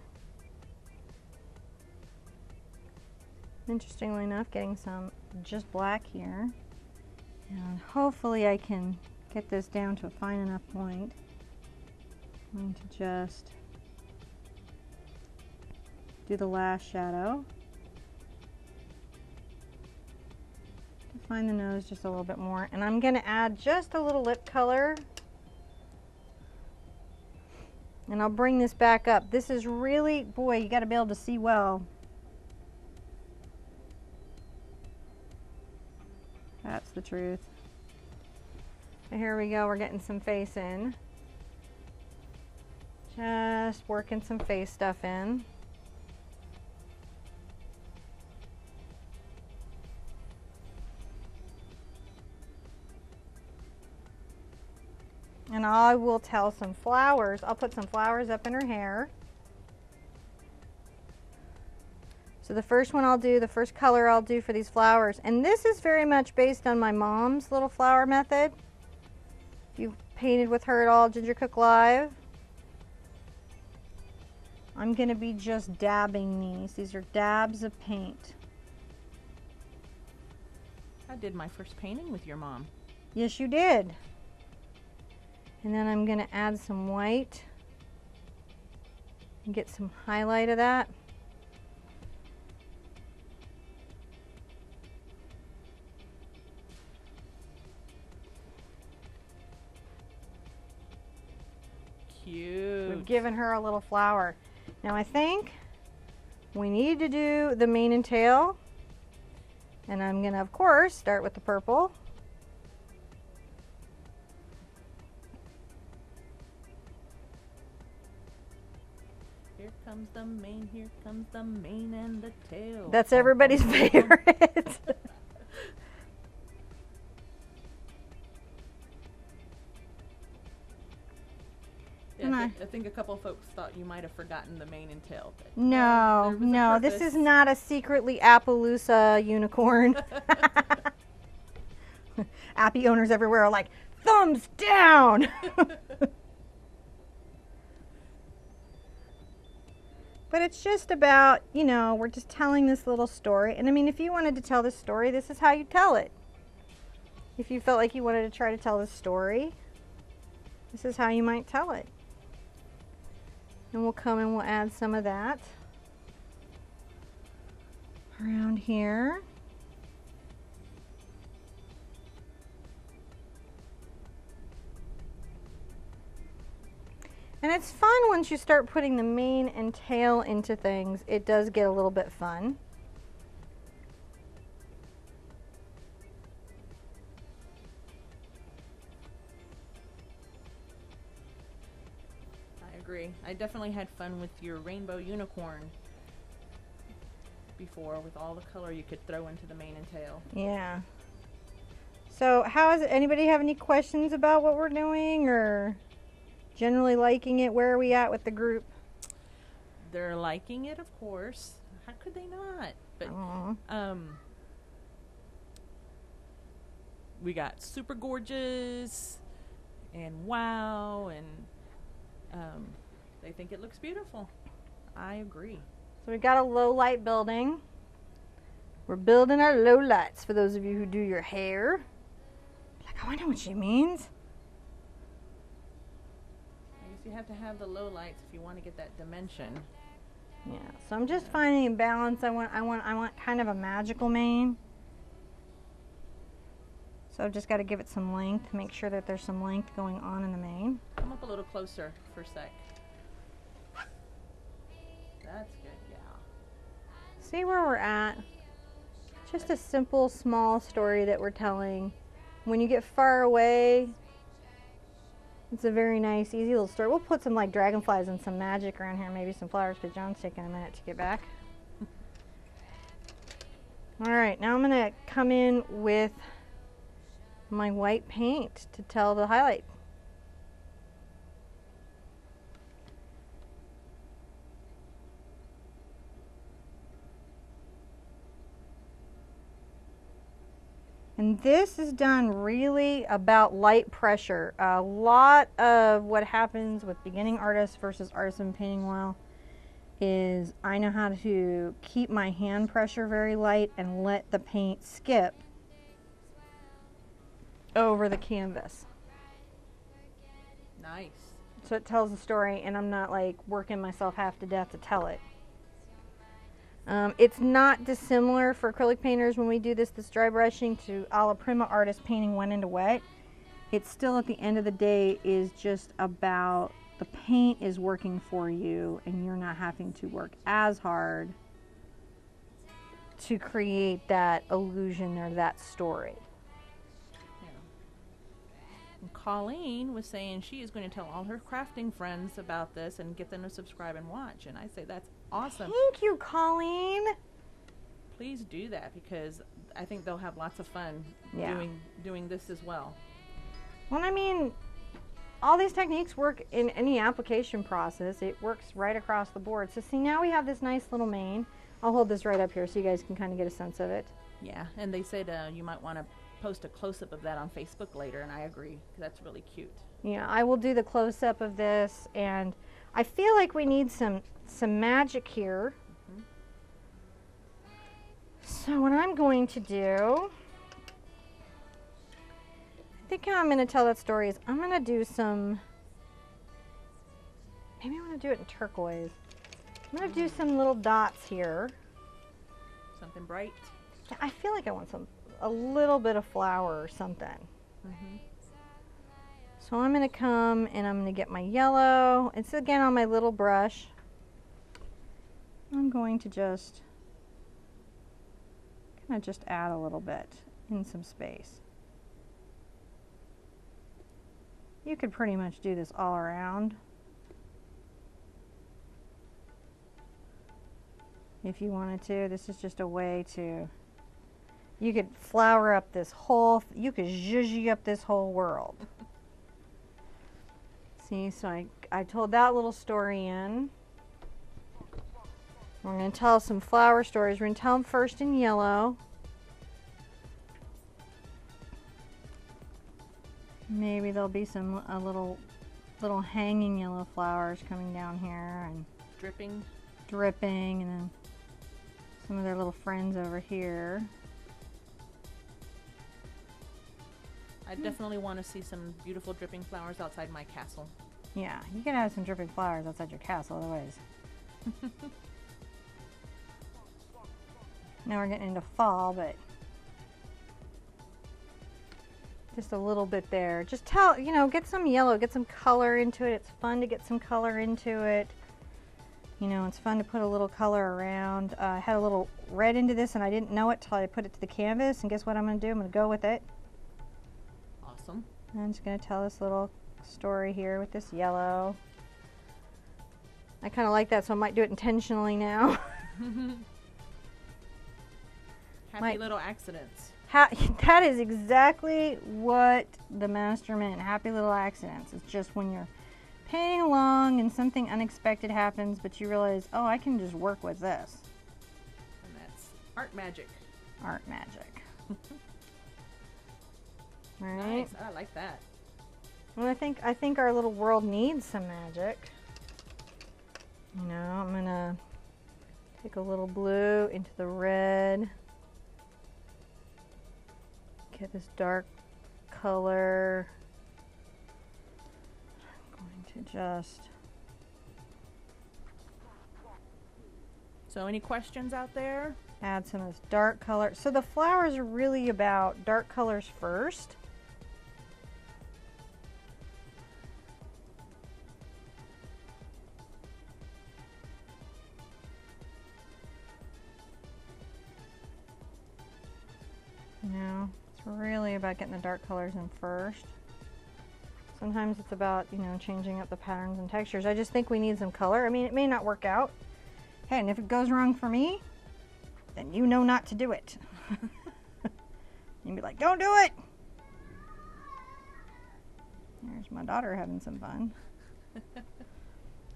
Interestingly enough, getting some just black here. And hopefully I can get this down to a fine enough point. I'm going to just do the last shadow. Define the nose just a little bit more. And I'm going to add just a little lip color. And I'll bring this back up. This is really, boy, you got to be able to see well. That's the truth. So here we go, we're getting some face in. Just working some face stuff in. And I will tell some flowers. I'll put some flowers up in her hair. So the first one I'll do, the first color I'll do for these flowers, and this is very much based on my mom's little flower method. If you've painted with her at all, Ginger Cook Live. I'm going to be just dabbing these. These are dabs of paint. I did my first painting with your mom. Yes, you did. And then I'm going to add some white and get some highlight of that. Cute. We've given her a little flower. Now I think we need to do the mane and tail. And I'm going to, of course, start with the purple. Here comes the mane, here comes the mane and the tail. That's everybody's favorite. Yeah, I think a couple of folks thought you might have forgotten the mane and tail. But No, there was a no, this purpose. is not a secretly Appaloosa unicorn. Appy owners everywhere are like, thumbs down. But it's just about, you know, we're just telling this little story. And I mean, if you wanted to tell this story, this is how you tell it. If you felt like you wanted to try to tell this story, this is how you might tell it. And we'll come and we'll add some of that around here. And it's fun once you start putting the mane and tail into things. It does get a little bit fun. I agree. I definitely had fun with your rainbow unicorn before, with all the color you could throw into the mane and tail. Yeah. So how is it? Anybody have any questions about what we're doing, or generally liking it? Where are we at with the group? They're liking it, of course. How could they not? But we got super gorgeous and wow, and they think it looks beautiful. I agree. So we got a low light building. We're building our low lights for those of you who do your hair. Like, oh, I know what she means. I guess you have to have the low lights if you want to get that dimension. Yeah. So I'm just finding a balance. I want kind of a magical mane. So I've just got to give it some length. Make sure that there's some length going on in the mane. Come up a little closer for a sec. That's good. Yeah. See where we're at. Just a simple, small story that we're telling. When you get far away, it's a very nice, easy little story. We'll put some like dragonflies and some magic around here, maybe some flowers, but John's taking a minute to get back. All right, now I'm gonna come in with my white paint to tell the highlight. And this is done really about light pressure. A lot of what happens with beginning artists versus artists in painting well is I know how to keep my hand pressure very light and let the paint skip over the canvas. Nice. So it tells the story and I'm not like working myself half to death to tell it. It's not dissimilar for acrylic painters when we do this dry brushing to a la prima artist painting wet into wet. It's still at the end of the day is just about the paint is working for you and you're not having to work as hard to create that illusion or that story. And Colleen was saying she is going to tell all her crafting friends about this and get them to subscribe and watch. And I say that's awesome. Thank you, Colleen. Please do that because I think they'll have lots of fun doing this as well. Well, I mean, all these techniques work in any application process. It works right across the board. So see, now we have this nice little mane. I'll hold this right up here so you guys can kind of get a sense of it. Yeah, and they said you might want to post a close-up of that on Facebook later, and I agree. That's really cute. Yeah, I will do the close-up of this, and I feel like we need some magic here. Mm-hmm. So what I'm going to do, I think how I'm going to tell that story is I'm going to do some, maybe I want to do it in turquoise. I'm going to do some little dots here. Something bright. Yeah, I feel like I want a little bit of flower or something. Mm-hmm. So I'm going to come and I'm going to get my yellow. It's again on my little brush. I'm going to just kind of just add a little bit in some space. You could pretty much do this all around if you wanted to. This is just a way to, you could flower up this whole, you could zhuzhy up this whole world. See, so I told that little story in. We're going to tell some flower stories. We're going to tell them first in yellow. Maybe there'll be some little hanging yellow flowers coming down here and Dripping. dripping, and then some of their little friends over here. I definitely want to see some beautiful dripping flowers outside my castle. Yeah, you can have some dripping flowers outside your castle otherwise. Now we're getting into fall, but Just a little bit there. Just tell, you know, get some yellow, get some color into it. It's fun to get some color into it. You know, it's fun to put a little color around. I had a little red into this and I didn't know it till I put it to the canvas. And guess what I'm going to do? I'm going to go with it. Awesome. And I'm just going to tell this little story here with this yellow. I kind of like that, so I might do it intentionally now. Happy little accidents. That is exactly what the master meant. Happy little accidents. It's just when you're painting along and something unexpected happens, but you realize, oh, I can just work with this. And that's art magic. Art magic. All right. Nice. I like that. Well, I think our little world needs some magic. You know, I'm gonna take a little blue into the red. Get this dark color. I'm going to just... So any questions out there? add some of this dark color. So the flowers are really about dark colors first. No, it's really about getting the dark colors in first. Sometimes it's about, you know, changing up the patterns and textures. I just think we need some color. I mean, it may not work out. Hey, and if it goes wrong for me, then you know not to do it. You'd be like, don't do it. There's my daughter having some fun.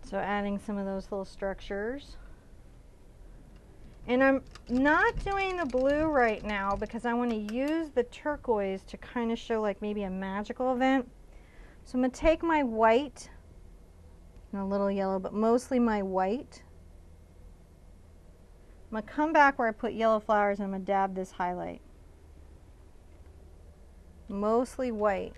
So adding some of those little structures. And I'm not doing the blue right now because I want to use the turquoise to kind of show like maybe a magical event. So I'm going to take my white and a little yellow, but mostly my white. I'm going to come back where I put yellow flowers and I'm going to dab this highlight. Mostly white.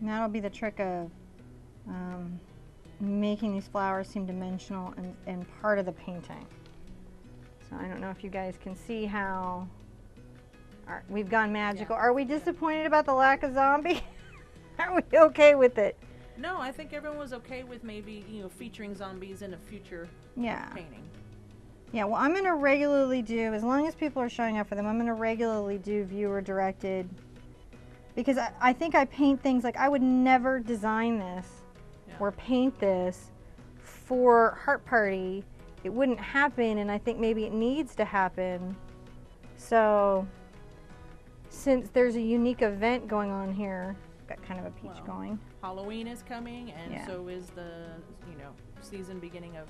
And that'll be the trick of making these flowers seem dimensional and part of the painting. So I don't know if you guys can see how we've gone magical. Yeah. Are we disappointed about the lack of zombie? Are we okay with it? No, I think everyone was okay with maybe, you know, featuring zombies in a future painting. Yeah, well, I'm going to regularly do, as long as people are showing up for them, I'm going to regularly do viewer directed. Because I think I paint things like I would never design this or paint this for Heart Party. It wouldn't happen, and I think maybe it needs to happen. So since there's a unique event going on here, got kind of a peach going. Halloween is coming, and so is the, you know, season beginning of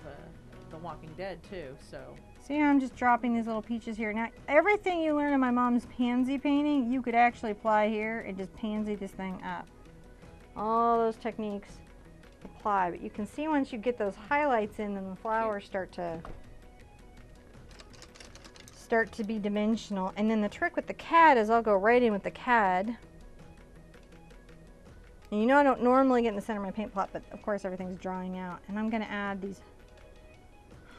The Walking Dead too. So see how I'm just dropping these little peaches here. Now, everything you learn in my mom's pansy painting, you could actually apply here and just pansy this thing up. All those techniques apply, but you can see once you get those highlights in, then the flowers start to be dimensional. And then the trick with the CAD is I'll go right in with the CAD. And you know I don't normally get in the center of my paint pot, but of course everything's drying out. And I'm going to add these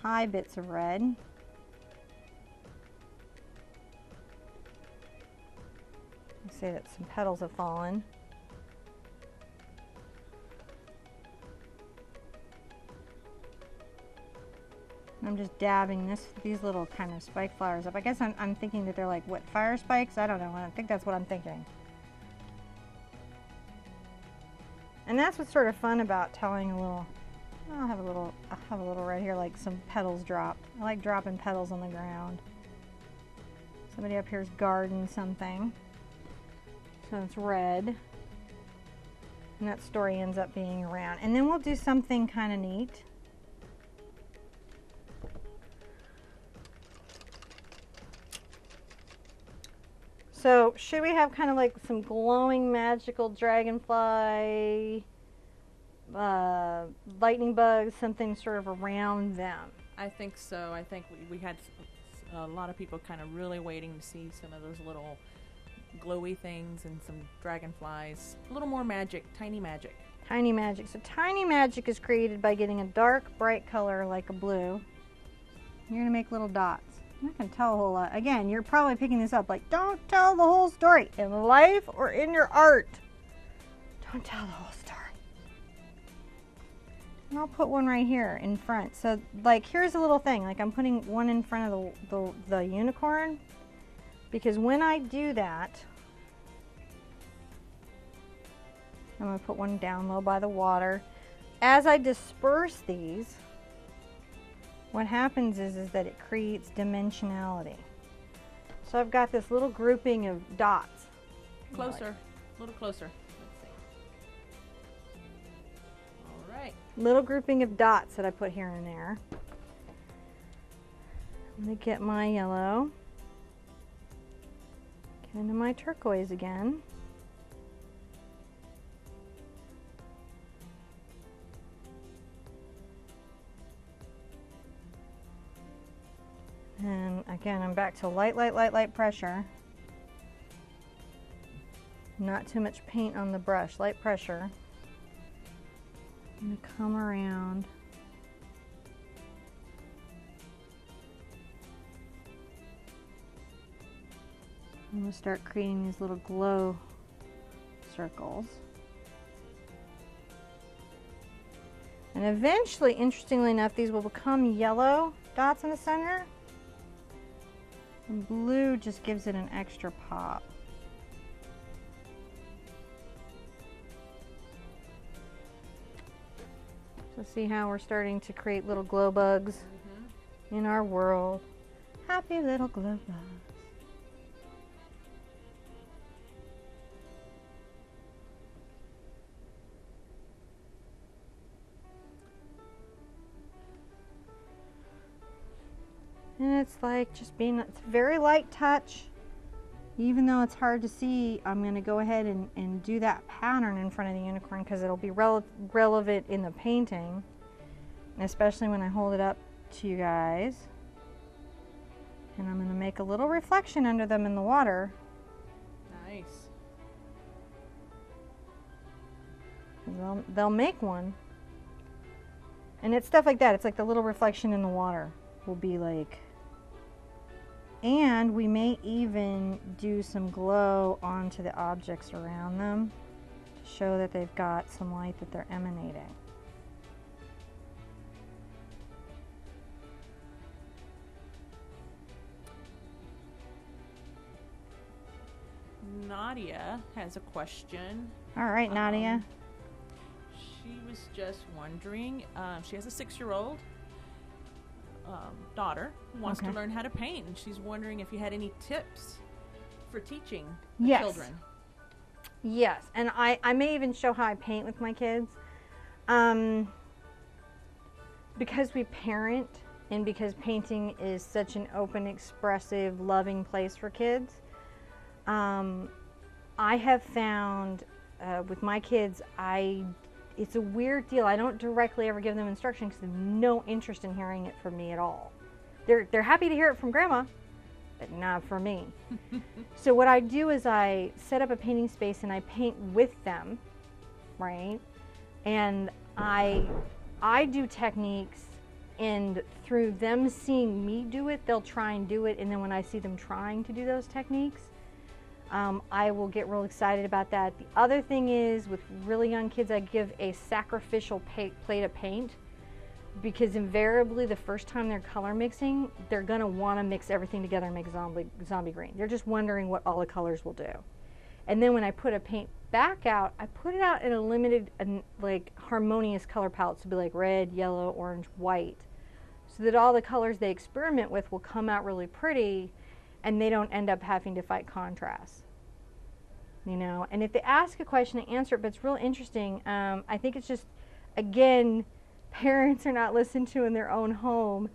high bits of red. Say that some petals have fallen. I'm just dabbing these little kind of spike flowers up. I guess I'm thinking that they're like, what, fire spikes? I don't know. I think that's what I'm thinking. And that's what's sort of fun about telling a little. I'll have a little right here, like some petals dropped. I like dropping petals on the ground. Somebody up here's garden something. So it's red. And that story ends up being around. And then we'll do something kind of neat. So should we have kind of like some glowing magical dragonfly, lightning bugs, something sort of around them? I think so. I think we had a lot of people kind of really waiting to see some of those little glowy things and some dragonflies. A little more magic, tiny magic. Tiny magic. So tiny magic is created by getting a dark, bright color like a blue. You're gonna make little dots. I'm not gonna tell a whole lot. Again, you're probably picking this up like, don't tell the whole story in life or in your art. Don't tell the whole story. And I'll put one right here in front. So like, here's a little thing. Like I'm putting one in front of the unicorn, because when I do that, I'm gonna put one down low by the water. As I disperse these, what happens is that it creates dimensionality. So I've got this little grouping of dots. Closer, a little closer. Let's see. All right. Little grouping of dots that I put here and there. I'm gonna get my yellow. Get into my turquoise again. And again, I'm back to light, light, light, light pressure. Not too much paint on the brush, light pressure. I'm gonna come around. I'm gonna start creating these little glow circles. And eventually, interestingly enough, these will become yellow dots in the center. And blue just gives it an extra pop. So see how we're starting to create little glow bugs in our world. Happy little glow bugs. And it's like just being, it's very light touch. Even though it's hard to see, I'm going to go ahead and do that pattern in front of the unicorn because it'll be relevant in the painting. And especially when I hold it up to you guys. And I'm going to make a little reflection under them in the water. Nice. They'll make one. And it's stuff like that. It's like the little reflection in the water will be like. And we may even do some glow onto the objects around them to show that they've got some light that they're emanating. Nadia has a question. All right, Nadia. She was just wondering, she has a 6-year-old daughter who wants to learn how to paint, and she's wondering if you had any tips for teaching the children. Yes, and I may even show how I paint with my kids. Because we parent and because painting is such an open, expressive, loving place for kids, I have found with my kids, it's a weird deal. I don't directly ever give them instruction because they have no interest in hearing it from me at all. They're happy to hear it from Grandma, but not from me. So what I do is I set up a painting space and I paint with them, right? And I do techniques, and through them seeing me do it, they'll try and do it, and then when I see them trying to do those techniques, I will get real excited about that. The other thing is, with really young kids, I give a sacrificial plate of paint, because invariably the first time they're color mixing, they're going to want to mix everything together and make zombie green. They're just wondering what all the colors will do. And then when I put a paint back out, I put it out in a limited, like harmonious color palette, so it'll be like red, yellow, orange, white, so that all the colors they experiment with will come out really pretty, and they don't end up having to fight contrast. You know, and if they ask a question, I answer it, but it's real interesting. I think it's just, again, parents are not listened to in their own home,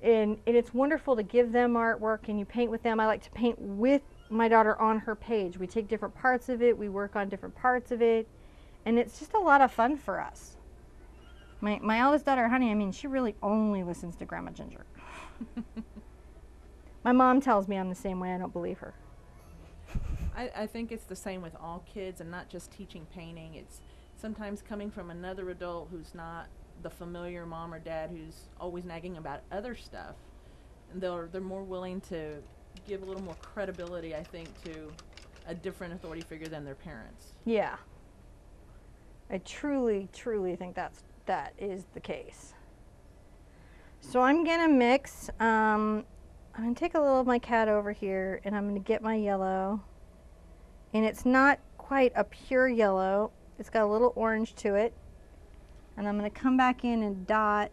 and it's wonderful to give them artwork and you paint with them. I like to paint with my daughter on her page. We take different parts of it, we work on different parts of it, and it's just a lot of fun for us. My eldest daughter, Honey, I mean, she really only listens to Grandma Ginger. My mom tells me I'm the same way. I don't believe her. I think it's the same with all kids, and not just teaching painting. It's sometimes coming from another adult who's not the familiar mom or dad who's always nagging about other stuff, and they're more willing to give a little more credibility, I think, to a different authority figure than their parents. Yeah. I truly, truly think that is the case. So I'm gonna mix, I'm gonna take a little of my cat over here and I'm gonna get my yellow. And it's not quite a pure yellow. It's got a little orange to it. And I'm gonna come back in and dot,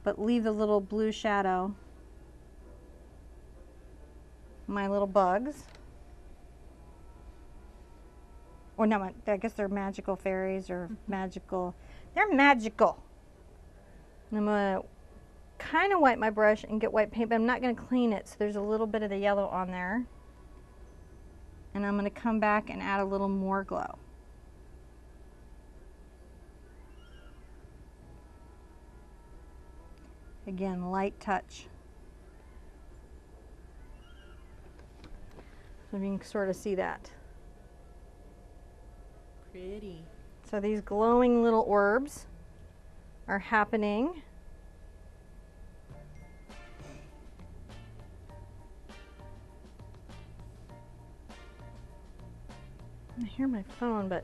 but leave the little blue shadow. My little bugs. Or no, I guess they're magical fairies or magical. They're magical. And I'm going to kind of wipe my brush and get white paint, but I'm not going to clean it, so there's a little bit of the yellow on there. And I'm going to come back and add a little more glow. Again, light touch. So you can sort of see that. Pretty. So these glowing little orbs are happening. I hear my phone, but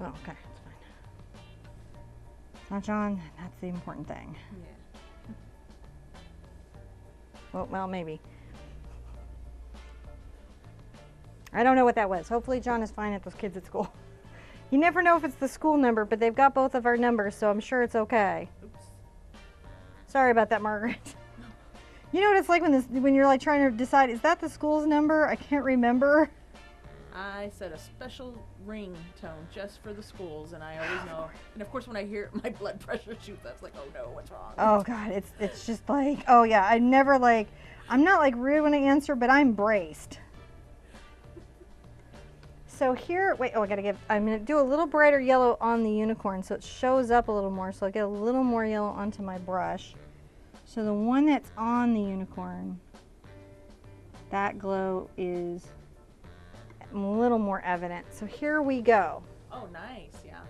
oh, okay, it's fine. It's not John. That's the important thing. Yeah. Well, maybe. I don't know what that was. Hopefully John is fine at those kids at school. You never know if it's the school number, but they've got both of our numbers, so I'm sure it's okay. Oops. Sorry about that, Margaret. You know what it's like when you're like trying to decide, is that the school's number? I can't remember. I set a special ringtone just for the schools, and I always know. And of course, when I hear it, my blood pressure shoots up. It's like, oh no, what's wrong? Oh God, it's just like, oh yeah, I'm not like rude when I answer, but I'm braced. So here, wait, oh, I'm gonna do a little brighter yellow on the unicorn so it shows up a little more, so I get a little more yellow onto my brush. So the one that's on the unicorn, that glow is a little more evident. So here we go. Oh, nice, yeah.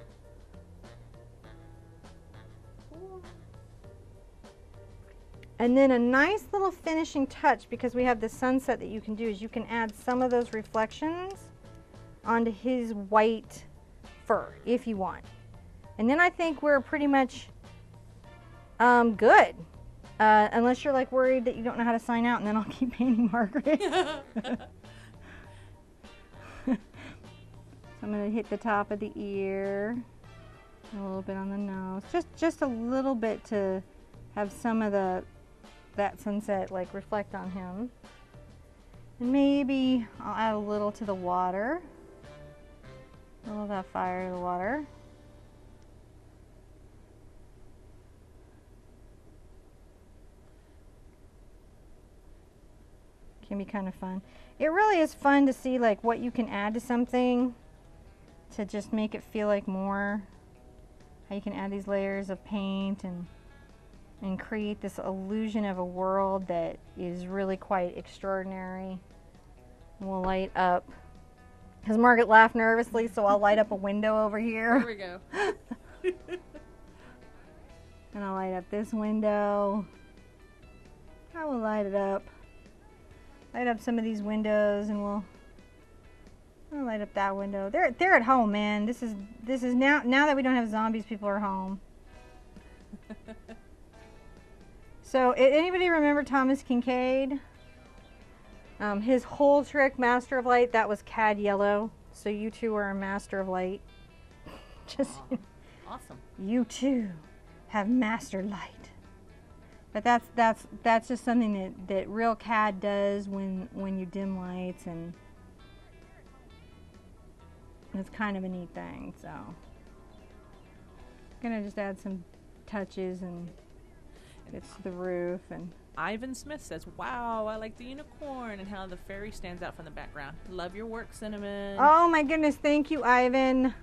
And then a nice little finishing touch, because we have the sunset that you can do, is you can add some of those reflections onto his white fur if you want. And then I think we're pretty much good. Unless you're like worried that you don't know how to sign out, and then I'll keep painting Margaret. So I'm going to hit the top of the ear, a little bit on the nose, just a little bit to have some of that sunset like reflect on him. And maybe I'll add a little to the water, a little of that fire to the water. Can be kind of fun. It really is fun to see like what you can add to something to just make it feel like more. How you can add these layers of paint and create this illusion of a world that is really quite extraordinary. We'll light up, because Margaret laughed nervously, so I'll light up a window over here. There we go. And I'll light up this window. I will light it up. Light up some of these windows, and I'll light up that window. They're at home, man. This is now that we don't have zombies, people are home. So, anybody remember Thomas Kincaid? His whole trick, Master of Light, that was cad yellow. So you two are a Master of Light. Just awesome. You too have mastered light. But that's just something that real CAD does when you dim lights, and it's kind of a neat thing. So I'm gonna just add some touches and it's the roof. And Ivan Smith says, wow, I like the unicorn and how the fairy stands out from the background. Love your work, Cinnamon. Oh my goodness, thank you, Ivan.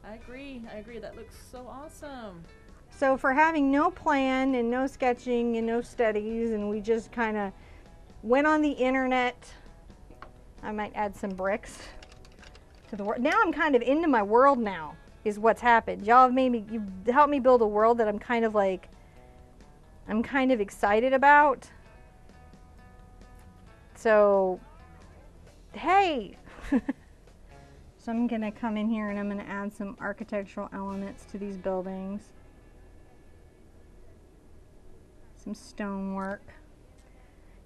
I agree. That looks so awesome. So for having no plan and no sketching and no studies, and we just kind of went on the internet I might add some bricks to the world. Now I'm kind of into my world now, is what's happened. Y'all have made me, you've helped me build a world that I'm kind of excited about. So, hey. So I'm gonna come in here and I'm gonna add some architectural elements to these buildings. Some stonework.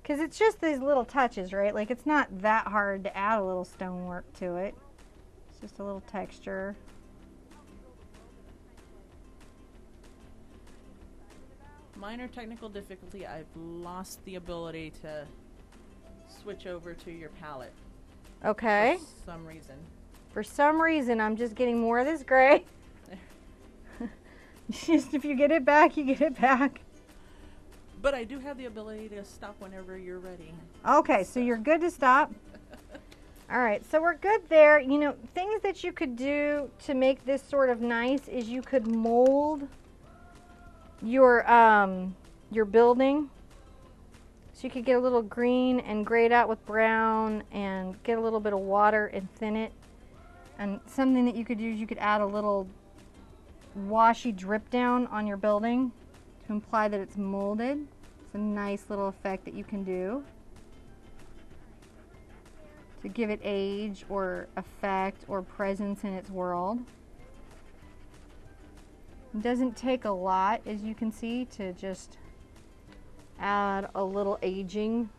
Because it's just these little touches, right? Like, it's not that hard to add a little stonework to it. It's just a little texture. Minor technical difficulty. I've lost the ability to switch over to your palette. Okay. For some reason. For some reason, I'm just getting more of this gray. Just if you get it back, you get it back. But I do have the ability to stop whenever you're ready. Okay, so you're good to stop. All right, so we're good there. You know, things that you could do to make this sort of nice is you could mold your building. So you could get a little green and grayed out with brown and get a little bit of water and thin it. And something that you could do is you could add a little washy drip down on your building to imply that it's molded. It's a nice little effect that you can do to give it age or effect or presence in its world. It doesn't take a lot, as you can see, to just add a little aging.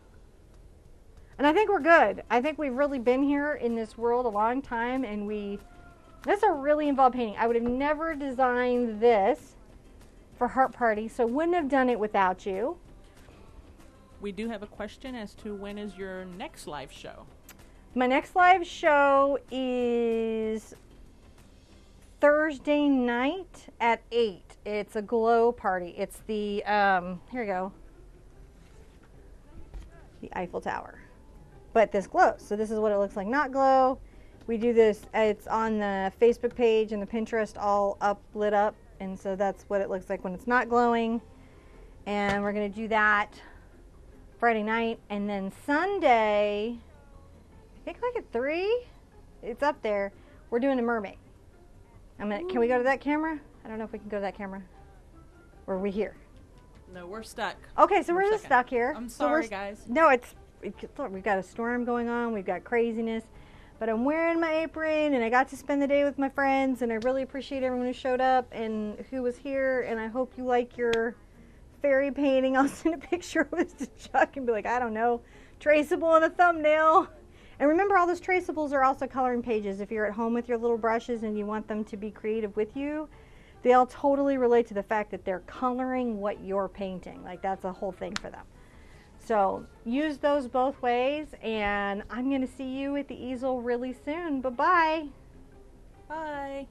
And I think we're good. I think we've really been here in this world a long time, and this is a really involved painting. I would have never designed this for Heart Party, so wouldn't have done it without you. We do have a question as to when is your next live show? My next live show is Thursday night at 8. It's a glow party. It's the, here we go, the Eiffel Tower. But this glows. So this is what it looks like not glow. We do this, it's on the Facebook page and the Pinterest all lit up. And so that's what it looks like when it's not glowing. And we're going to do that Friday night. And then Sunday, I think like at 3, it's up there. We're doing a mermaid. Can we go to that camera? I don't know if we can go to that camera. Or are we here? No, we're stuck. Okay, so we're just stuck here. I'm sorry, guys. No, we've got a storm going on. We've got craziness. But I'm wearing my apron, and I got to spend the day with my friends, and I really appreciate everyone who showed up and who was here, and I hope you like your fairy painting. I'll send a picture of it to Chuck and be like, I don't know, traceable in a thumbnail. And remember, all those traceables are also coloring pages. If you're at home with your little brushes and you want them to be creative with you, they all totally relate to the fact that they're coloring what you're painting. Like, that's a whole thing for them. So use those both ways, and I'm going to see you at the easel really soon. Bye-bye. Bye.